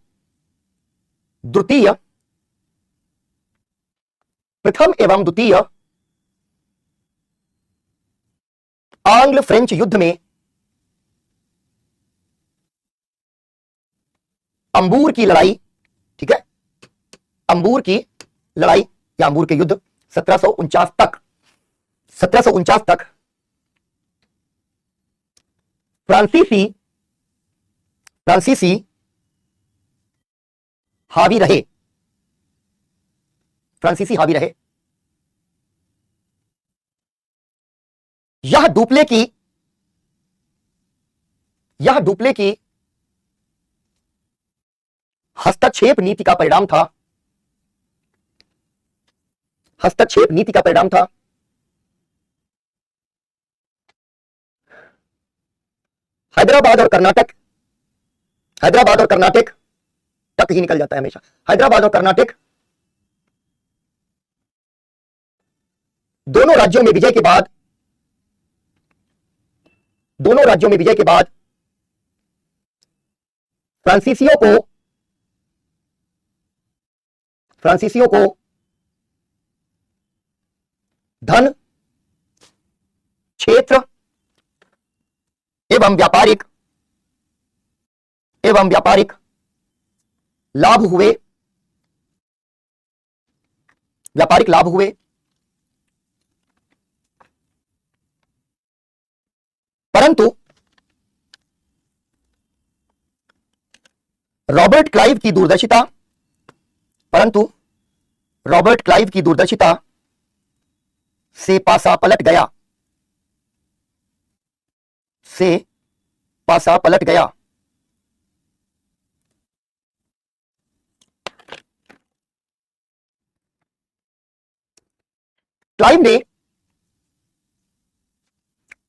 द्वितीय आंग्ल फ्रेंच युद्ध में अंबूर की लड़ाई। ठीक है, अंबूर की लड़ाई या अंबूर के युद्ध 1749 तक फ्रांसीसी हावी रहे। यह डुप्ले की हस्तक्षेप नीति का परिणाम था। हैदराबाद और कर्नाटक तक ही निकल जाता है हमेशा। हैदराबाद और कर्नाटक दोनों राज्यों में विजय के बाद फ्रांसीसियों को धन, क्षेत्र एवं व्यापारिक लाभ हुए। परंतु रॉबर्ट क्लाइव की दूरदर्शिता से पासा पलट गया।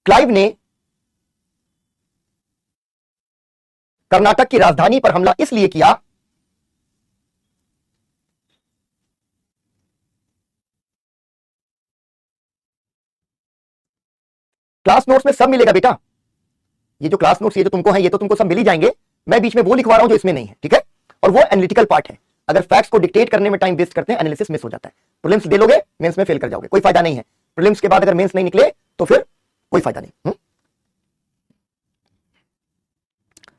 क्लाइव ने कर्नाटक की राजधानी पर हमला इसलिए किया क्लास नोट्स में सब मिलेगा बेटा, ये जो क्लास नोट्स ये जो तुमको है ये तो तुमको सब मिल ही जाएंगे, मैं बीच में वो लिखवा रहा हूं जो इसमें नहीं है, ठीक है। और वो एनालिटिकल पार्ट है, अगर फैक्ट्स को डिक्टेट करने में टाइम वेस्ट करते हैं एनालिसिस मिस हो जाता है। प्रीलिम्स दे लोगे, मेंस में फेल कर जाओगे, कोई फायदा नहीं है। प्रीलिम्स के बाद अगर मेंस नहीं निकले तो फिर कोई फायदा नहीं।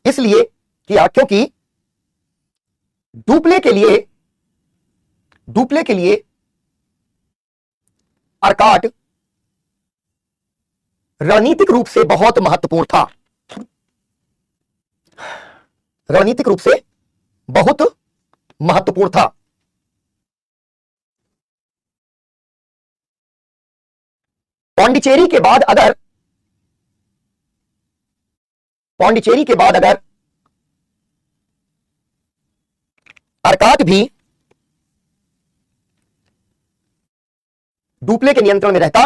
इसलिए किया क्योंकि डुप्ले के लिए आर्काट रणनीतिक रूप से बहुत महत्वपूर्ण था, रणनीतिक रूप से बहुत महत्वपूर्ण था। पांडिचेरी के बाद अगर आर्काट भी डुप्ले के नियंत्रण में रहता,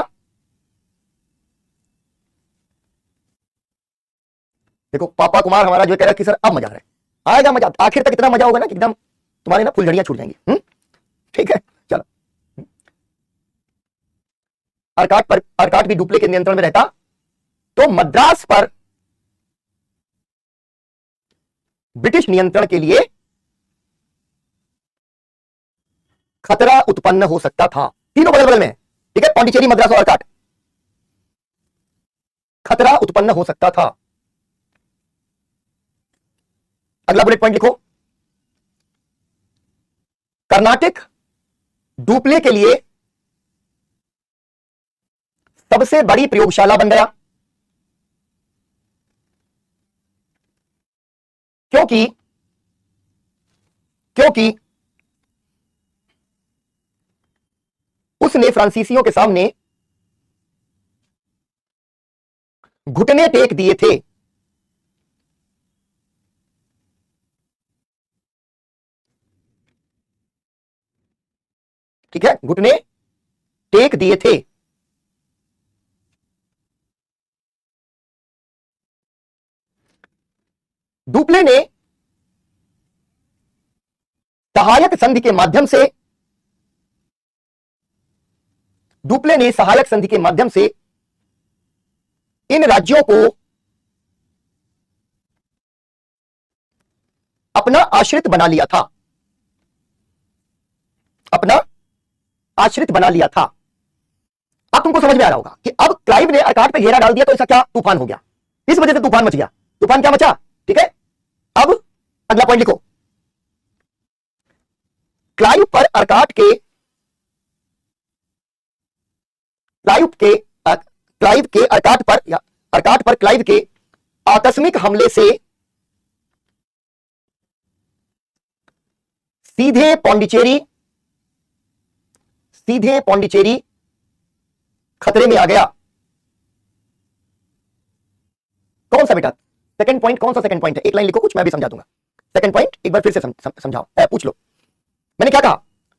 देखो पापा कुमार हमारा जो कह रहा है कि सर अब मजा आ रहा है, आएगा मजा, आखिर तक इतना मजा होगा ना कि एकदम तुम्हारे ना फुलझड़ियां छूट जाएंगी। ठीक है, चलो। आर्काट भी डुप्ले के नियंत्रण में रहता तो मद्रास पर ब्रिटिश नियंत्रण के लिए खतरा उत्पन्न हो सकता था। तीनों बगल बगल में, ठीक है, पांडिचेरी, मद्रास और आर्काट, खतरा उत्पन्न हो सकता था। अगला बुलेट पॉइंट लिखो, कर्नाटक डुप्ले के लिए सबसे बड़ी प्रयोगशाला बन गया, क्योंकि उसने फ्रांसीसियों के सामने घुटने टेक दिए थे। ठीक है, घुटने टेक दिए थे। डुप्ले ने सहायक संधि के माध्यम से इन राज्यों को अपना आश्रित बना लिया था, अब तुमको समझ में आ रहा होगा कि अब क्लाइव ने आर्काट पे घेरा डाल दिया तो ऐसा क्या तूफान हो गया, इस वजह से तूफान मच गया। तूफान क्या मचा, ठीक है। अब अगला पॉइंट लिखो, क्लाइव पर आर्काट पर क्लाइव के आकस्मिक हमले से सीधे पौंडीचेरी खतरे में आ गया। कौन सा बेटा सेकंड पॉइंट, कौन सा सेकंड पॉइंट है? एक लाइन लिखो, कुछ मैं भी समझा दूंगा। सेकंड पॉइंट एक बार फिर से समझाओ, पूछ लो। मैंने क्या कहा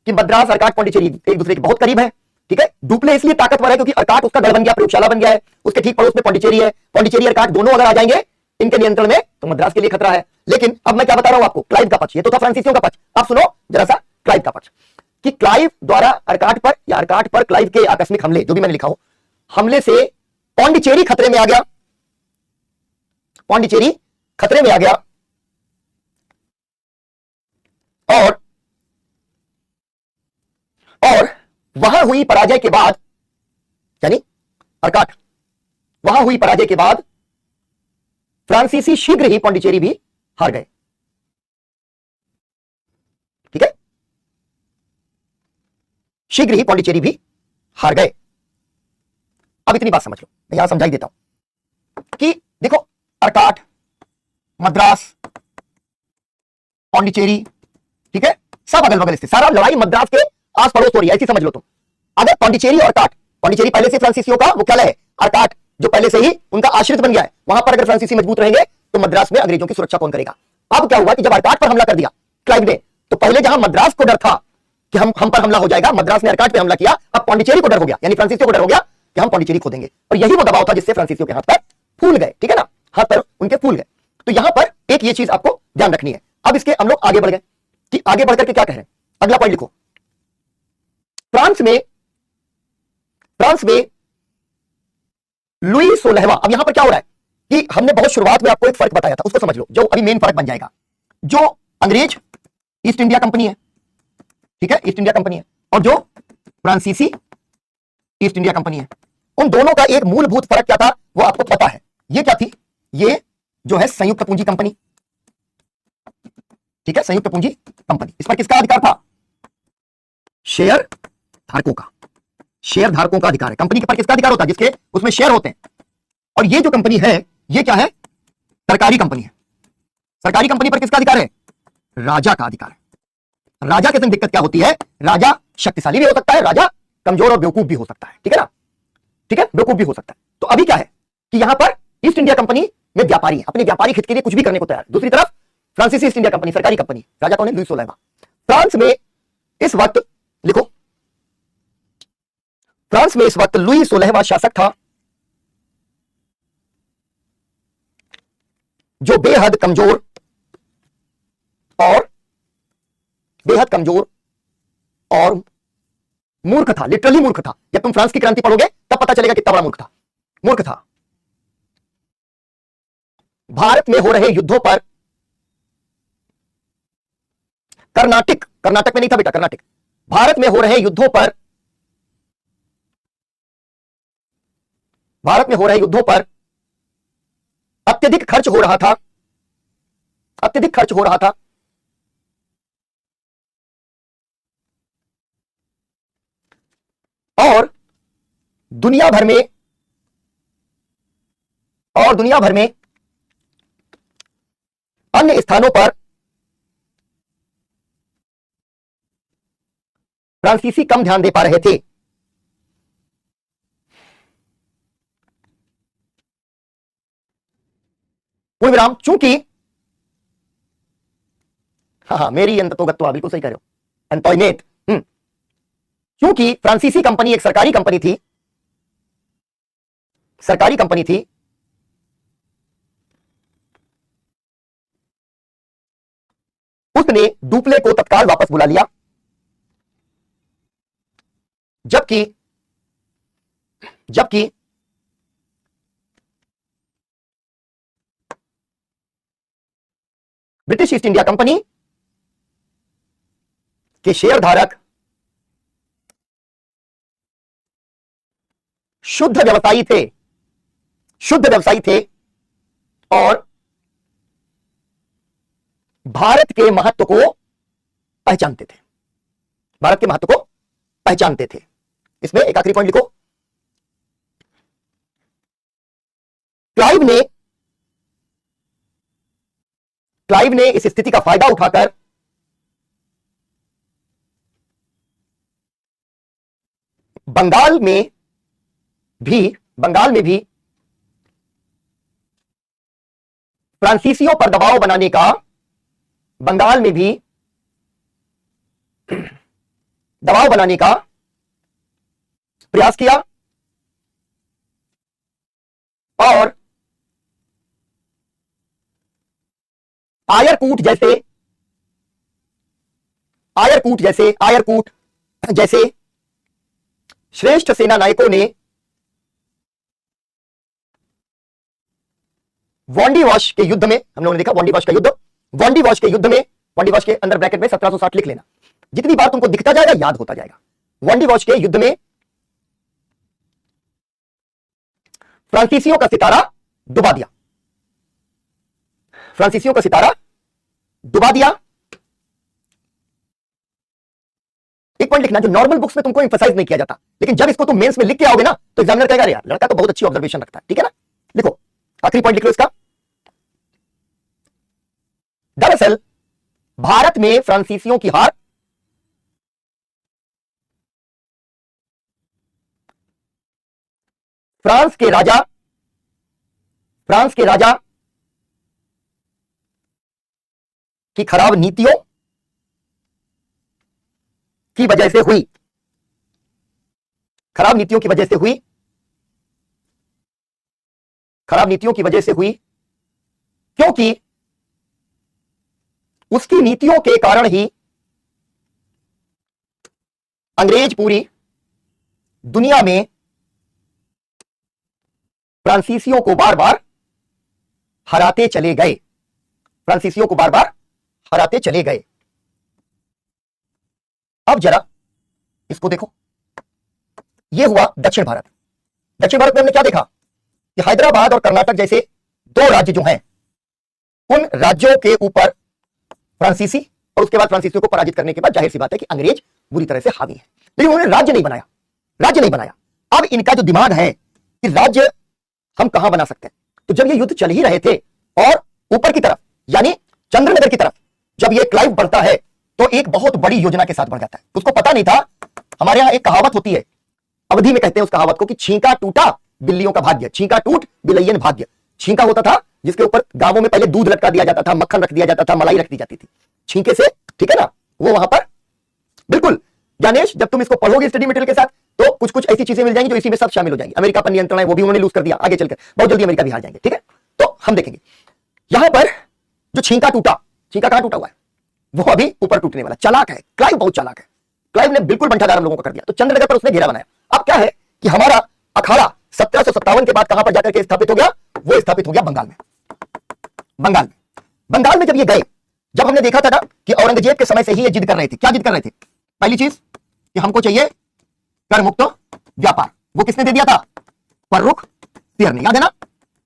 कि मद्रास, आर्काट, पौंडीचेरी एक दूसरे के बहुत करीब है, ठीक है। डुप्ले इसलिए ताकतवर है क्योंकि आर्काट उसका गढ़ बन गया, प्रयोगशाला बन गया है, उसके ठीक पड़ोस में पौंडीचेरी है। पौंडीचेरी आर्काट दोनों अगर आ जाएंगे इनके नियंत्रण में तो मद्रास के लिए खतरा है। लेकिन अब मैं क्या बता रहा हूं आपको, क्लाइव का पक्ष, ये तो था फ्रांसीसियों का पक्ष, अब सुनो जरा सा क्लाइव का पक्ष, कि क्लाइव द्वारा आर्काट पर या आर्काट पर क्लाइव के आकस्मिक हमले, जो भी मैंने लिखा हो, हमले से पौंडीचेरी खतरे में आ गया, पौंडीचेरी खतरे में आ गया। और वहां हुई पराजय के बाद, यानी आर्काट वहां हुई पराजय के बाद फ्रांसीसी शीघ्र ही पौंडीचेरी भी हार गए, ठीक है, शीघ्र ही पौंडीचेरी भी हार गए। अब इतनी बात समझ लो, मैं यहां समझाई देता हूं कि देखो आर्काट, मद्रास, पौंडीचेरी, ठीक है, सब अगल बगल स्थित, सारा लड़ाई मद्रास के आस पड़ोस हो रही है, ऐसी समझ लो तुम। अगर पौंडीचेरी और आर्काट, पौंडीचेरी पहले से फ्रांसीसियों का मुख्यालय है, आर्काट जो पहले से ही उनका आश्रित बन गया है, वहां पर अगर फ्रांसीसी मजबूत रहेंगे तो मद्रास में अंग्रेजों की सुरक्षा कौन करेगा? अब क्या हुआ कि जब आर्काट पर हमला कर दिया क्लाइव ने, तो पहले जहां मद्रास को डर था कि हम पर हमला हो जाएगा, मद्रास ने आर्काट पे हमला किया, अब पौंडीचेरी को डर हो गया, यानी फ्रांसीसियों को डर हो गया कि हम पौंडीचेरी खो देंगे। और यही वो दबाव था जिससे फ्रांसीसियों के हाथ पर फूल गए, ठीक है ना, हाथ पर उनके फूल गए। तो यहां पर एक ये चीज आपको ध्यान रखनी है। अब इसके हम लोग आगे बढ़ गए कि आगे बढ़कर के क्या कह रहे हैं, अगला पॉइंट लिखो, फ्रांस में लुई 16वां, अब यहां पर क्या हो रहा है, कि हमने बहुत शुरुआत में आपको एक फर्क बताया था, उसको समझ लो, जो अभी मेन फर्क बन जाएगा। जो अंग्रेज ईस्ट इंडिया कंपनी है, ठीक है, ईस्ट इंडिया कंपनी है, और जो फ्रांसीसी ईस्ट इंडिया कंपनी है, उन दोनों का एक मूलभूत फर्क क्या था वो आपको पता है। ये क्या थी? ये जो है संयुक्त पूंजी कंपनी, ठीक है, संयुक्त पूंजी कंपनी। इस पर किसका अधिकार था? शेयर धारकों का, शेयर धारकों का अधिकार है। कंपनी के पर किसका अधिकार होता है? जिसके उसमें शेयर होते हैं। और ये जो कंपनी है ये क्या है? सरकारी कंपनी है। सरकारी कंपनी पर किसका अधिकार है? राजा का अधिकार है। राजा के संग दिक्कत क्या होती है? राजा शक्तिशाली भी हो सकता है, राजा कमजोर और बेवकूफ भी हो सकता है, ठीक है ना, ठीक है, बेवकूफ भी हो सकता है। तो अभी क्या है कि यहां पर ईस्ट इंडिया कंपनी में व्यापारी है, अपने व्यापारिक हित के लिए कुछ भी करने को तैयार। दूसरी तरफ फ्रांसीसी ईस्ट इंडिया कंपनी सरकारी कंपनी, राजा कौन है? लुई 16वां। फ्रांस में इस वक्त लिखो, फ्रांस में इस वक्त लुई 16वां शासक था, जो बेहद कमजोर और मूर्ख था, लिटरली मूर्ख था। जब तुम फ्रांस की क्रांति पढ़ोगे तब पता चलेगा कितना बड़ा मूर्ख था। भारत में हो रहे युद्धों पर कर्नाटक में नहीं था बेटा, कर्नाटक, भारत में हो रहे युद्धों पर अत्यधिक खर्च हो रहा था, और दुनिया भर में अन्य स्थानों पर फ्रांसीसी कम ध्यान दे पा रहे थे। पूर्ण विराम, चूंकि हाँ मेरी अंततोगत्वा, बिल्कुल सही कह रहे हो, एंटोइनेट। क्योंकि फ्रांसीसी कंपनी एक सरकारी कंपनी थी, उसने डुप्ले को तत्काल वापस बुला लिया, जबकि ब्रिटिश ईस्ट इंडिया कंपनी के शेयरधारक शुद्ध व्यवसायी थे और भारत के महत्व को पहचानते थे। इसमें एक आखिरी पॉइंट लिखो, क्लाइव ने इस स्थिति का फायदा उठाकर बंगाल में भी फ्रांसीसियों पर दबाव बनाने का प्रयास किया, और आयरकूट जैसे श्रेष्ठ सेना नायकों ने वांडीवाश के युद्ध में, हम लोगों ने देखा वांडीवाश के अंदर ब्रैकेट में 1760 लिख लेना, जितनी बार तुमको दिखता जाएगा याद होता जाएगा। वांडीवाश के युद्ध में फ्रांसीसियों का सितारा डुबा दिया। एक पॉइंट लिखना जो नॉर्मल बुक्स में तुमको एम्फसाइज नहीं किया जाता, लेकिन जब इसको तुम मेंस में लिख के आओगे ना तो एग्जामिनर कहेगा यार लड़का तो बहुत अच्छी ऑब्जर्वेशन रखता है, ठीक है ना। लिखो, आखिरी पॉइंट लिख लो इसका। दरअसल भारत में फ्रांसीसियों की हार फ्रांस के राजा की खराब नीतियों की वजह से हुई, क्योंकि उसकी नीतियों के कारण ही अंग्रेज पूरी दुनिया में फ्रांसीसियों को बार बार हराते चले गए, फ्रांसीसियों को बार बार हराते चले गए। अब जरा इसको देखो, यह हुआ दक्षिण भारत। दक्षिण भारत में हमने क्या देखा कि हैदराबाद और कर्नाटक जैसे दो राज्य जो हैं, उन राज्यों के ऊपर फ्रांसीसी और उसके बाद फ्रांसीसियों को पराजित करने के बाद जाहिर सी बात है कि अंग्रेज बुरी तरह से हावी है, लेकिन उन्होंने राज्य नहीं बनाया, राज्य नहीं बनाया। अब इनका जो दिमाग है कि राज्य हम कहां बना सकते हैं, तो जब ये युद्ध चल ही रहे थे और ऊपर की तरफ यानी चंद्रनगर की तरफ जब ये क्लाइव बढ़ता है तो एक बहुत बड़ी योजना के साथ बढ़ जाता है। उसको पता नहीं था, हमारे यहां एक कहावत होती है, अवधि में कहते हैं उस कहावत को कि छींका टूटा बिल्लियों का भाग्य, छींका टूट बिलैयन भाग्य। छींका होता था जिसके ऊपर गांवों में पहले दूध लटका दिया जाता था, मक्खन रख दिया जाता था, मलाई रख दी जाती थी छींके से, ठीक है ना। वो वहां पर बिल्कुल ज्ञानेश, जब तुम इसको पढ़ोगे स्टडी मटेरियल के साथ तो कुछ कुछ ऐसी चीजें मिल जाएंगी जो इसी में सब शामिल हो जाएंगी। अमेरिका पर नियंत्रण है, वो भी उन्होंने लूज कर दिया, आगे चलकर बहुत जल्दी अमेरिका भी हार जाएंगे, ठीक है। तो हम देखेंगे यहां पर जो छींका टूटा, छींका कहां टूटा हुआ है, वो अभी ऊपर टूटने वाला। चालाक है क्लाइव, बहुत चालाक है क्लाइव ने, बिल्कुल बंटाधार हम लोगों को कर दिया। तो चंद्रनगर पर उसने घेरा बनाया। अब क्या है कि हमारा अखाड़ा 1757 के बाद कहां पर जाकर के स्थापित हो गया, वो स्थापित हो गया बंगाल में। बंगाल में जब ये गए, जब हमने देखा था ना कि औरंगजेब के समय से ही ये जिद कर रहे थे। क्या जिद कर रहे थे? पहली चीज कि हमको चाहिए कर मुक्त व्यापार। वो किसने दे दिया था? फर्रुख सियर ने, याद है ना,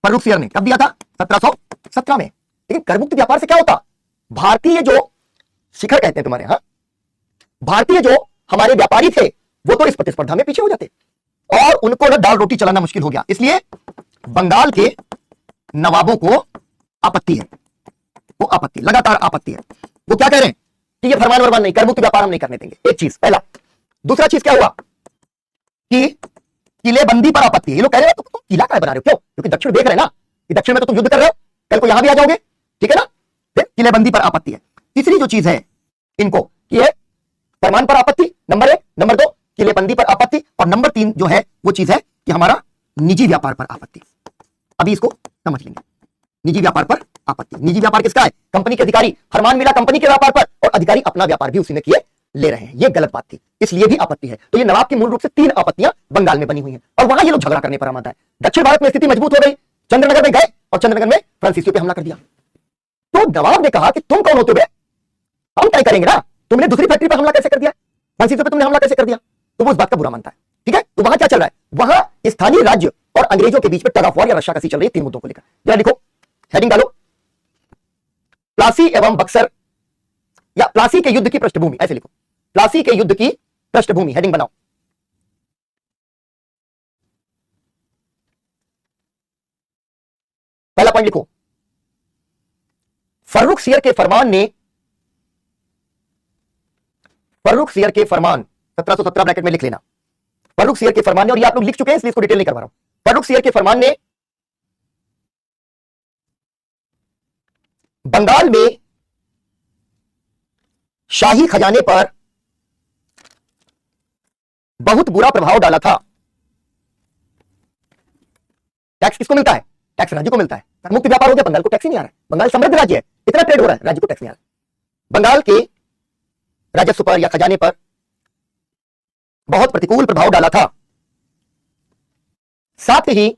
फर्रुख सियर ने कब दिया था? 1717 में। लेकिन कर मुक्त व्यापार से क्या होता? भारतीय जो शिखर कहते हैं तुम्हारे यहां, भारतीय जो हमारे व्यापारी थे वो तो इस प्रतिस्पर्धा में पीछे हो जाते और उनको ना दाल रोटी चलाना मुश्किल हो गया। इसलिए बंगाल के नवाबों को आपत्ति है, वो आपत्ति, लगातार आपत्ति है। वो क्या कह रहे हैं कि ये फरमान वरमान नहीं, कर मुक्त व्यापार हम नहीं करने देंगे। एक चीज पहला। दूसरा चीज क्या हुआ कि किलेबंदी पर आपत्ति है। ये लोग कह रहे हैं तुम किला क्या बना रहे हो? क्यों? क्योंकि दक्षिण देख रहे हैं ना कि दक्षिण में तो तुम युद्ध कर रहे हो, कल को यहां भी आ जाओगे, ठीक है ना। फिर किलेबंदी पर आपत्ति है। तीसरी जो चीज है इनको ये फरमान पर आपत्ति, नंबर 1, नंबर 2 किलेबंदी पर आपत्ति, और नंबर 3 जो है वो चीज है कि हमारा निजी व्यापार पर आपत्ति। अभी इसको समझ लेंगे। निजी व्यापार पर आपत्ति। निजी व्यापार किसका है? कंपनी के अधिकारी, फरमान मिला कंपनी के व्यापार पर और अधिकारी अपना व्यापार भी उसी में किए ले रहे हैं। ये गलत बात थी, इसलिए भी आपत्ति है। तो ये नवाब की मूल रूप से 3 आपत्तियां बंगाल में बनी हुई हैं और वहां ये लोग झगड़ा करने पर आमदा है। दक्षिण भारत में स्थिति मजबूत हो गई, चंद्रनगर में गए और चंद्रनगर में फ्रांसीसियों पे हमला कर दिया। तो नवाब ने कहा कि तुम कौन होते हो? हम तय करेंगे ना, तुमने दूसरी फैक्ट्री पर हमला कैसे कर दिया, फ्रांसीसियों पे तुमने हमला कैसे कर दिया? तो वो इस बात का बुरा मानता है, ठीक है। तो वहां क्या चल रहा है? वहां स्थानीय राज्य और अंग्रेजों के बीच में टग ऑफ वॉर या रस्साकसी चल रही है 3 मुद्दों को लेकर। जरा लिखो, हेडिंग डालो, प्लासी एवं बक्सर या प्लासी के युद्ध की पृष्ठभूमि, ऐसे लिखो, प्लासी के युद्ध की पृष्ठभूमि, हेडिंग बनाओ। पहला पॉइंट लिखो, फर्रुख सियर के फरमान ने, फर्रुख सियर के फरमान 1717 ब्रैकेट में लिख लेना। फर्रुख सियर के फरमान ने, और ये आप लोग लिख चुके हैं इसलिए इसको डिटेल नहीं करवा रहा हूं। फर्रुख सियर के फरमान ने बंगाल में शाही खजाने पर बहुत बुरा प्रभाव डाला था। टैक्स किसको मिलता है? टैक्स राज्य को मिलता है। मुक्त व्यापार हो गया, बंगाल को टैक्स ही नहीं आ रहा है। बंगाल समृद्ध राज्य है, इतना ट्रेड हो रहा है, राज्य को टैक्स नहीं आ रहा है। बंगाल के राजस्व पर या खजाने पर बहुत प्रतिकूल प्रभाव डाला था। साथ ही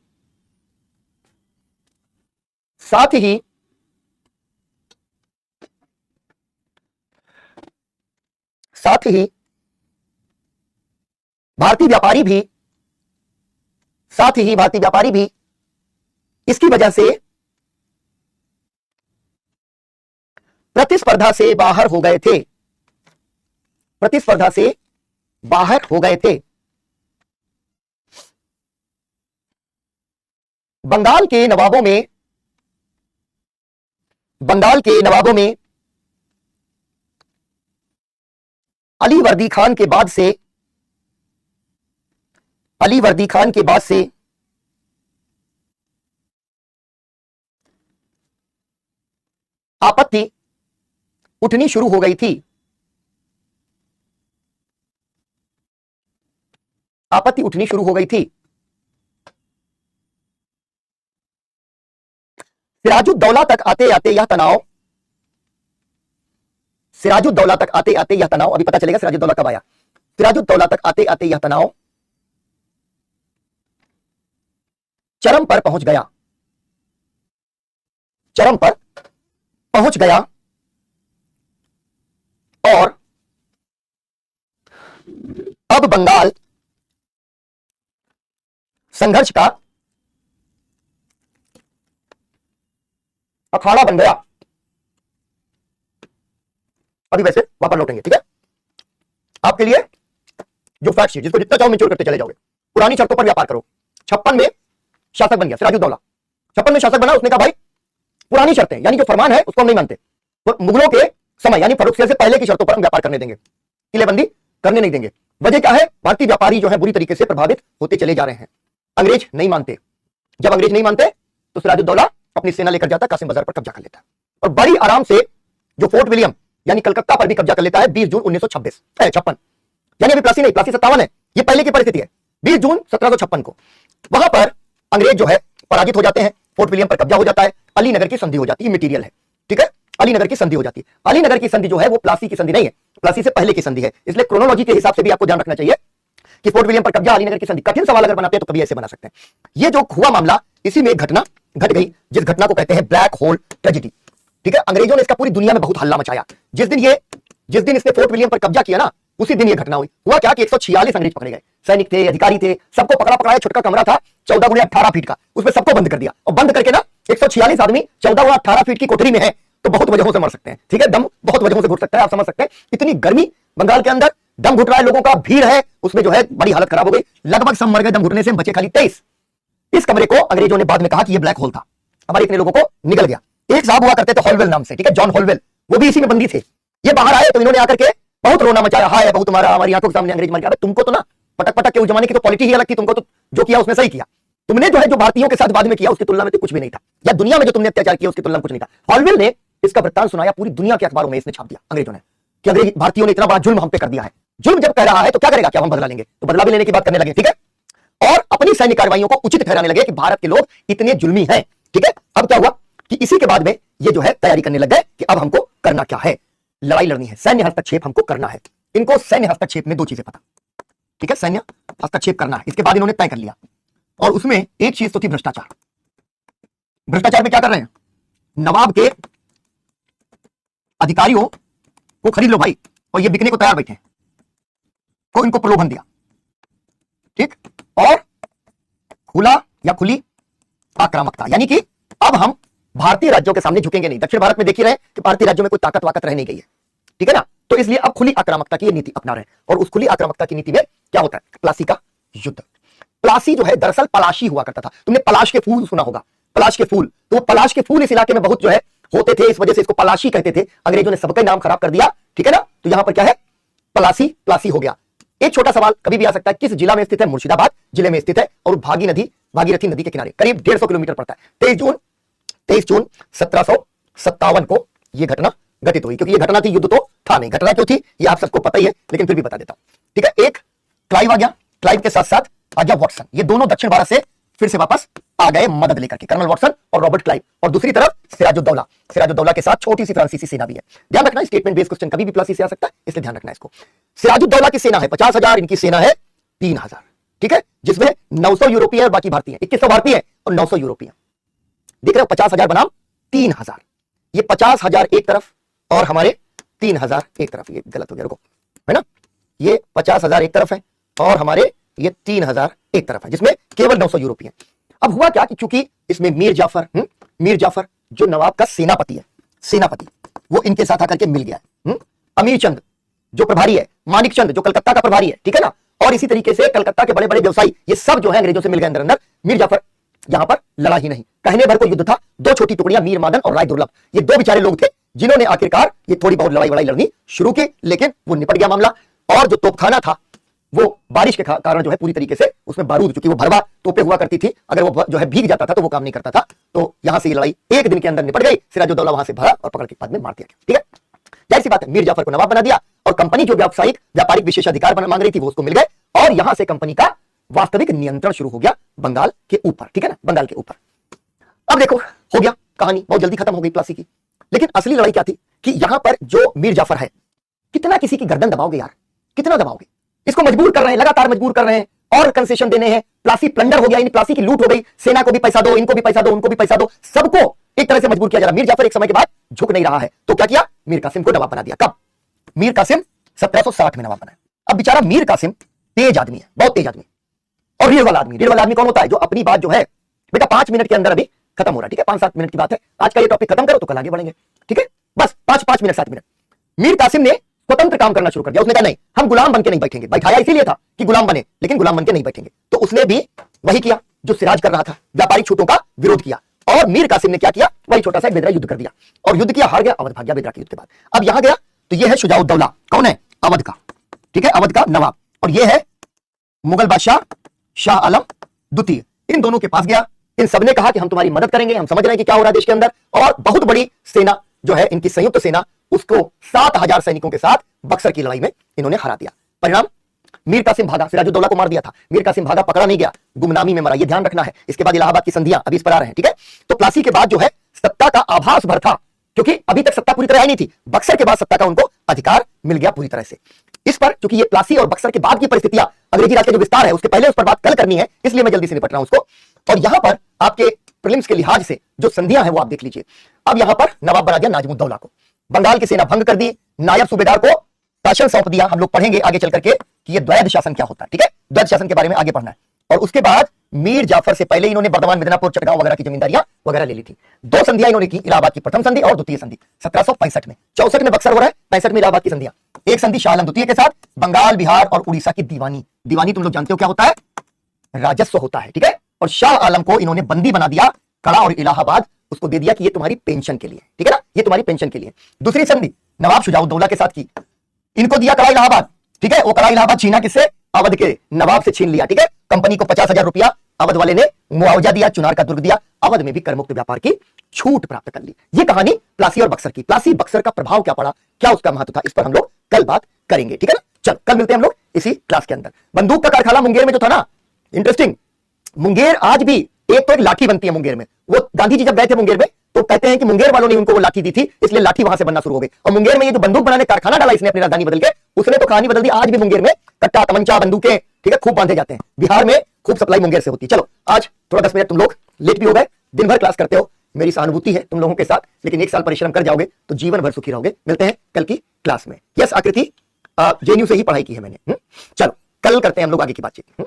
भारतीय व्यापारी भी इसकी वजह से प्रतिस्पर्धा से बाहर हो गए थे। प्रतिस्पर्धा से बाहर हो गए थे। बंगाल के नवाबों में अली वर्दी खान के बाद से आपत्ति उठनी शुरू हो गई थी। आपत्ति उठनी शुरू हो गई थी। सिराजुद्दौला तक आते आते यह तनाव, अभी पता चलेगा सिराजुद्दौला कब आया। सिराजुद्दौला तक आते आते यह तनाव चरम पर पहुंच गया। चरम पर पहुंच गया और अब बंगाल संघर्ष का अखाड़ा बन गया। अभी वैसे वापस लौटेंगे, ठीक है। आपके लिए जो फैक्ट शीट, जिसको जितना चाहो मेच्योर करते चले जाओगे। पुरानी शर्तों पर व्यापार करो। 56 में शासक बन गया सिराजुद्दौला, 56 में शासक बना। उसने कहा भाई पुरानी शर्तें यानी जो फरमान है उसको हम नहीं मानते, तो मुगलों के समय यानी फर्रुखसियर से पहले की शर्तों पर हम व्यापार करने देंगे, किलेबंदी करने नहीं देंगे। वजह क्या है? भारतीय व्यापारी जो है बुरी तरीके से प्रभावित होते चले जा रहे हैं। अंग्रेज नहीं मानते। जब अंग्रेज नहीं मानते तो सिराजुद्दौला अपनी सेना लेकर जाता, कासिम बाजार पर कब्जा कर लेता और बड़ी आराम से जो फोर्ट विलियम यानी कलकत्ता पर भी कब्जा कर लेता है 20 जून 1956 यानी अभी प्लासी नहीं, प्लासी 57 है, ये पहले की परिस्थिति है। 20 जून 1756 को वहां पर अंग्रेज जो है पराजित हो जाते हैं, फोर्ट विलियम पर कब्जा हो जाता है, अलीनगर की संधि हो जाती है। मटेरियल है, ठीक है, अलीनगर की संधि हो जाती है। अलीनगर की संधि जो है वो प्लासी की संधि नहीं है, प्लासी से पहले की संधि है। इसलिए क्रोनोलॉजी के हिसाब से भी आपको ध्यान रखना चाहिए कि फोर्ट विलियम पर कब्जा, अलीनगर की संधि। कठिन सवाल अगर बनाते हैं तो कभी ऐसे बना सकते हैं। ये जो हुआ मामला, इसी में घटना घट गई जिस घटना को कहते हैं ब्लैक होल ट्रेजेडी, ठीक है। अंग्रेजों ने इसका पूरी दुनिया में बहुत हल्ला मचाया। जिस दिन इसने फोर्ट विलियम पर कब्जा किया ना, उसी दिन ये घटना हुई। हुआ क्या कि 146 अंग्रेज पकड़े गए, सैनिक थे, अधिकारी थे, सबको पकड़ाया। छोटा कमरा था 14 गुणे 18 फीट का, उसमें सबको बंद कर दिया। और बंद करके ना 146 आदमी 14 गुणे 18 फीट की कोठरी में है, तो बहुत वजहों से मर सकते हैं, ठीक है। दम बहुत वजहों से घुट सकता है, आप समझ सकते हैं। इतनी गर्मी बंगाल के अंदर, दम घुट रहा है लोगों का, भीड़ है, उसमें जो है बड़ी हालत खराब हो गई। लगभग सब मर गए, दम घुटने से बचे खाली 23। इस कमरे को अंग्रेजों ने बाद में कहा कि यह ब्लैक होल था, हमारे इतने लोगों को निकल गया। एक साहब हुआ करते थे हॉलवेल नाम से, ठीक है, जॉन हॉलवेल, वो भी इसी में बंदी थे। ये बाहर आए तो इन्होंने आकर के बहुत रोना मचाया, हाय बहुत हमारा, हमारी आंखों के सामने अंग्रेज मर गया। तुमको तो ना पटक पटक के उस जमाने की तो पॉलिटी ही अलग थी, तुमको तो जो किया उसने सही किया। तुमने जो है जो भारतीयों के साथ बाद में किया उसकी तुलना में तो कुछ भी नहीं था, या दुनिया में जो तुमने अत्याचार किया उसकी तुलना में कुछ नहीं था। हॉलवेल ने इसका वृत्तांत सुनाया, पूरी दुनिया के अखबारों में इसने छाप दिया अंग्रेजों ने कि अंग्रेज भारतीयों ने इतना बड़ा जुल्म हम पे कर दिया है। जुल्म जब कर रहा है तो क्या करेगा, क्या हम बदला लेंगे, तो बदला भी लेने की बात करने लगे, ठीक है। और अपनी सैन्य कार्रवाइयों को उचित ठहराने लगे कि भारत के लोग इतने जुल्मी हैं, ठीक है। अब क्या हुआ कि इसी के बाद में ये जो है तैयारी करने लग गए कि अब हमको करना क्या है, लड़ाई लड़नी है, सैन्य हस्तक्षेप हमको करना है। इनको सैन्य हस्तक्षेप में दो चीजें पता, ठीक है, सैन्य हस्तक्षेप करना है। इसके बाद इन्होंने तय कर लिया, और उसमें एक चीज तो थी भ्रष्टाचार। भ्रष्टाचार में क्या कर रहे हैं, नवाब के अधिकारियों को खरीद लो भाई, और ये बिकने को तैयार बैठे, को इनको प्रलोभन दिया, ठीक। और खुला या खुली आक्रामकता, यानी कि अब हम भारतीय राज्यों के सामने झुकेंगे नहीं। दक्षिण भारत में देख ही रहे कि भारतीय राज्यों में कोई ताकत वाकत रह नहीं गई है, ठीक है ना। तो इसलिए अब खुली आक्रामकता की नीति अपना रहे हैं। और उस खुली आक्रामकता की नीति में क्या होता है, प्लासी का युद्ध। प्लासी जो है दरअसल पलाशी हुआ करता था। तुमने पलाश के फूल सुना होगा, पलाश के फूल, तो पलाश के फूल इस इलाके में बहुत जो है होते थे, इस वजह से इसको पलाशी कहते थे। अंग्रेजों ने सबका नाम खराब कर दिया, ठीक है ना। तो यहां पर क्या है, पलासी प्लासी हो गया। एक छोटा सवाल कभी भी आ सकता है, किस जिला में स्थित है, मुर्शिदाबाद जिले में स्थित है, और भागीरथी नदी के किनारे करीब 150 किलोमीटर पड़ता है। 23 जून 1757 को यह घटना घटित हुई। क्योंकि यह घटना थी, युद्ध तो था नहीं, घटना क्यों थी ये आप सबको पता ही है, लेकिन फिर भी बता देता हूं, ठीक है। एक क्लाइव आ गया, क्लाइव के साथ साथ आ गया वॉटसन। ये दोनों दक्षिण भारत से फिर से वापस आ गए मदद लेकर के, कर्नल वॉटसन और रॉबर्ट क्लाइव। और दूसरी तरफ सिराजुद्दौला के साथ छोटी सी फ्रांसीसी सेना भी है। ध्यान रखना, स्टेटमेंट बेस्ड क्वेश्चन कभी भी प्लस से आ सकता है, इसलिए ध्यान रखना इसको। सिराजुद्दौला की सेना है 50,000, इनकी सेना है 3,000, ठीक है, जिसमें 900 यूरोपीय और बाकी भारतीय, 2100 भारतीय और 900 यूरोपीय। देख रहे हो, 50,000 बनाम 3,000। ये 50,000 एक तरफ और हमारे 3,000 एक तरफ। ये गलत हो गया, रुको, है ना। ये 50,000 एक तरफ है और हमारे ये 3,000 एक तरफ है, जिसमें केवल 900 यूरोपीय। अब हुआ क्या कि चूंकि इसमें मीर जाफर जो नवाब का सेनापति है, वो इनके साथ आकर के मिल गया है। अमीर चंद जो प्रभारी है, मानिक चंद जो कलकत्ता का प्रभारी है, ठीक है ना। और इसी तरीके से कलकत्ता के बड़े बड़े व्यवसायी, ये सब जो है अंग्रेजों से मिल गए अंदर। मीर जाफर यहां पर लड़ा ही नहीं, कहने भर को युद्ध था। दो छोटी टुकड़ियां, मीर मादन और राय दुर्लभ, ये दो बेचारे लोग थे जिन्होंने आखिरकार ये थोड़ी बहुत लड़ाई लड़नी शुरू की, लेकिन वो निपट गया मामला। और जो तोपखाना था वो बारिश के कारण जो है पूरी तरीके से उसमें बारूद, चूंकि वो भरवा तोपे हुआ करती थी, अगर वो जो है भीग जाता था तो वो काम नहीं करता था। तो यहां से ये लड़ाई एक दिन के अंदर निपट गई। सिराजुद्दौला वहां से भरा और पकड़ के बाद में मार दिया गया, ठीक है। जाहिर सी बात है, मीर जाफर को नवाब बना दिया और कंपनी जो व्यापारिक विशेषाधिकार मांग रही थी वो उसको मिल गए, और यहां से कंपनी का वास्तविक नियंत्रण शुरू हो गया बंगाल के ऊपर, ठीक है ना, बंगाल के ऊपर। अब देखो, हो गया, कहानी बहुत जल्दी खत्म हो गई प्लासी की। लेकिन असली लड़ाई क्या थी कि यहां पर जो मीर जाफर है, कितना किसी की गर्दन दबाओगे यार, कितना दबाओगे, इसको मजबूर कर रहे हैं, लगातार मजबूर कर रहे हैं, और कंसेशन देने हैं। प्लासी प्लंडर हो गया, प्लासी की लूट हो गई, सेना को भी पैसा दो, इनको भी पैसा दो, उनको भी पैसा दो, सबको एक तरह से मजबूर किया जा रहा। मीर जाफर एक समय के बाद झुक नहीं रहा है, तो क्या किया, मीर कासिम को नवाब बना दिया। कब, मीर कासिम 1760 में नवाब बना। अब बेचारा मीर कासिम तेज आदमी है, बहुत तेज आदमी, और रीढ़ वाला आदमी। रीढ़ वाला आदमी कौन होता है, जो अपनी बात जो है बेटा 5 मिनट के अंदर अभी खत्म हो रहा है, ठीक है, 5-7 मिनट की बात है, आज का ये टॉपिक खत्म करो तो कल आगे बढ़ेंगे, ठीक है, बस 5 मिनट 7 मिनट। मीर कासिम ने स्वतंत्र काम करना शुरू कर दिया। उसने कहा नहीं, हम गुलाम बनके नहीं बैठेंगे, बैठाया इसीलिए था कि गुलाम बने, लेकिन गुलाम बनके नहीं बैठेंगे। तो उसने भी वही किया जो सिराज कर रहा था, व्यापारिक छूटों का विरोध किया। और मीर कासिम ने क्या किया, वही छोटा सा बेदरा युद्ध कर दिया और युद्ध किया, हार गया, अवध भाग गया बेदरा के युद्ध के बाद। अब यहां गया तो यह है शुजाउद्दौला, कौन है, अवध का, ठीक है, अवध का नवाब, और यह है मुगल बादशाह शाह आलम द्वितीय। इन दोनों के पास गया, इन सबने कहा कि हम तुम्हारी मदद करेंगे, हम समझ रहे हैं कि क्या हो रहा है देश के अंदर, और बहुत बड़ी सेना जो है इनकी संयुक्त सेना, उसको 7000 सैनिकों के साथ बक्सर की लड़ाई में इन्होंने हरा दिया। परिणाम, मीर कासिम भागा, सिराजुद्दौला को मार दिया था, मीर कासिम भागा, पकड़ा नहीं गया, गुमनामी में मरा, ये ध्यान रखना है। इसके बाद इलाहाबाद की संधियां अभी इस पर आ रहे हैं, ठीक है। तो प्लासी के बाद जो है सत्ता का आभास भर था, क्योंकि अभी तक सत्ता पूरी तरह आई नहीं थी, बक्सर के बाद सत्ता का उनको अधिकार मिल गया पूरी तरह से। इस पर क्योंकि ये प्लासी और बक्सर के बाद की परिस्थितियां, अंग्रेजी राज का जो विस्तार है उसके पहले उस पर बात कल करनी है, इसलिए मैं जल्दी से निपट रहा हूं उसको। और यहां पर आपके प्रीलिम्स के लिहाज से जो संधियां हैं वो आप देख लीजिए। अब यहां पर नवाब बना दिया नाजिमुद्दौला को, बंगाल की सेना भंग कर दी, नायब सूबेदार को शासन सौंप दिया। हम लोग पढ़ेंगे आगे चल करके कि ये द्वैध शासन क्या होता है, ठीक है, द्वैध शासन के बारे में आगे पढ़ना है। और उसके बाद मीर जाफर से पहले इन्होंने बर्दवान, मिदनापुर, चटगांव वगैरह की जमींदारियां वगैरह ले ली थी। 2 संधियां इन्होंने की, इलाहाबाद की प्रथम संधि और द्वितीय संधि 1765 में, 64 में बक्सर हो रहा है, 65 में इलाहाबाद की संधियां। एक संधि शाह आलम द्वितीय के साथ, बंगाल, बिहार और उड़ीसा की दीवानी। दीवानी तुम लोग जानते हो क्या होता है, राजस्व होता है, ठीक है। और शाह आलम को इन्होंने बंदी बना दिया, कड़ा और इलाहाबाद उसको दे दिया कि ये तुम्हारी पेंशन के लिए, ठीक है ना, ये तुम्हारी पेंशन के लिए। दूसरी संधि नवाब शुजाउद्दौला के साथ की, इनको दिया कड़ा इलाहाबाद, ठीक है। वो कड़ा इलाहाबाद छीना किससे, अवध के नवाब से छीन लिया, ठीक है। कंपनी को 50,000 रुपया अवध वाले ने मुआवजा दिया, चुनार का दुर्ग दिया, अवध में भी करमुक्त व्यापार की छूट प्राप्त कर ली। ये कहानी प्लासी और बक्सर की। प्लासी बक्सर का प्रभाव क्या पड़ा, क्या उसका महत्व था, इस पर हम लोग कल बात करेंगे, ठीक है ना। चल कल मिलते हैं हम लोग इसी क्लास के अंदर। बंदूक का कारखाना मुंगेर में जो था ना, इंटरेस्टिंग, मुंगेर आज भी एक लाठी बनती है मुंगेर में। वो गांधी जी जब गए थे मुंगेर में तो कहते हैं कि मुंगेर वालों ने उनको वो लाठी दी थी, इसलिए लाठी वहां से बनना शुरू हो गई। और मुंगेर में ये जो बंदूक बनाने कारखाना डाला इसने अपनी राजधानी बदल के, उसने तो कहानी बदल दी। आज भी मुंगेर में कट्टा, तमंचा, बंदूकें, ठीक है, खूब बांधे जाते हैं। बिहार में खूब सप्लाई मुंगेर से होती है। चलो आज थोड़ा 10 मिनट तुम लोग लेट भी हो गए, दिन भर क्लास करते हो, मेरी सहानुभूति है तुम लोगों के साथ, लेकिन 1 साल परिश्रम कर जाओगे तो जीवन भर सुखी रहोगे। मिलते हैं कल की क्लास में। यस आकृति, जेएनयू से ही पढ़ाई की है मैंने। चलो कल करते हैं हम लोग आगे की बातचीत।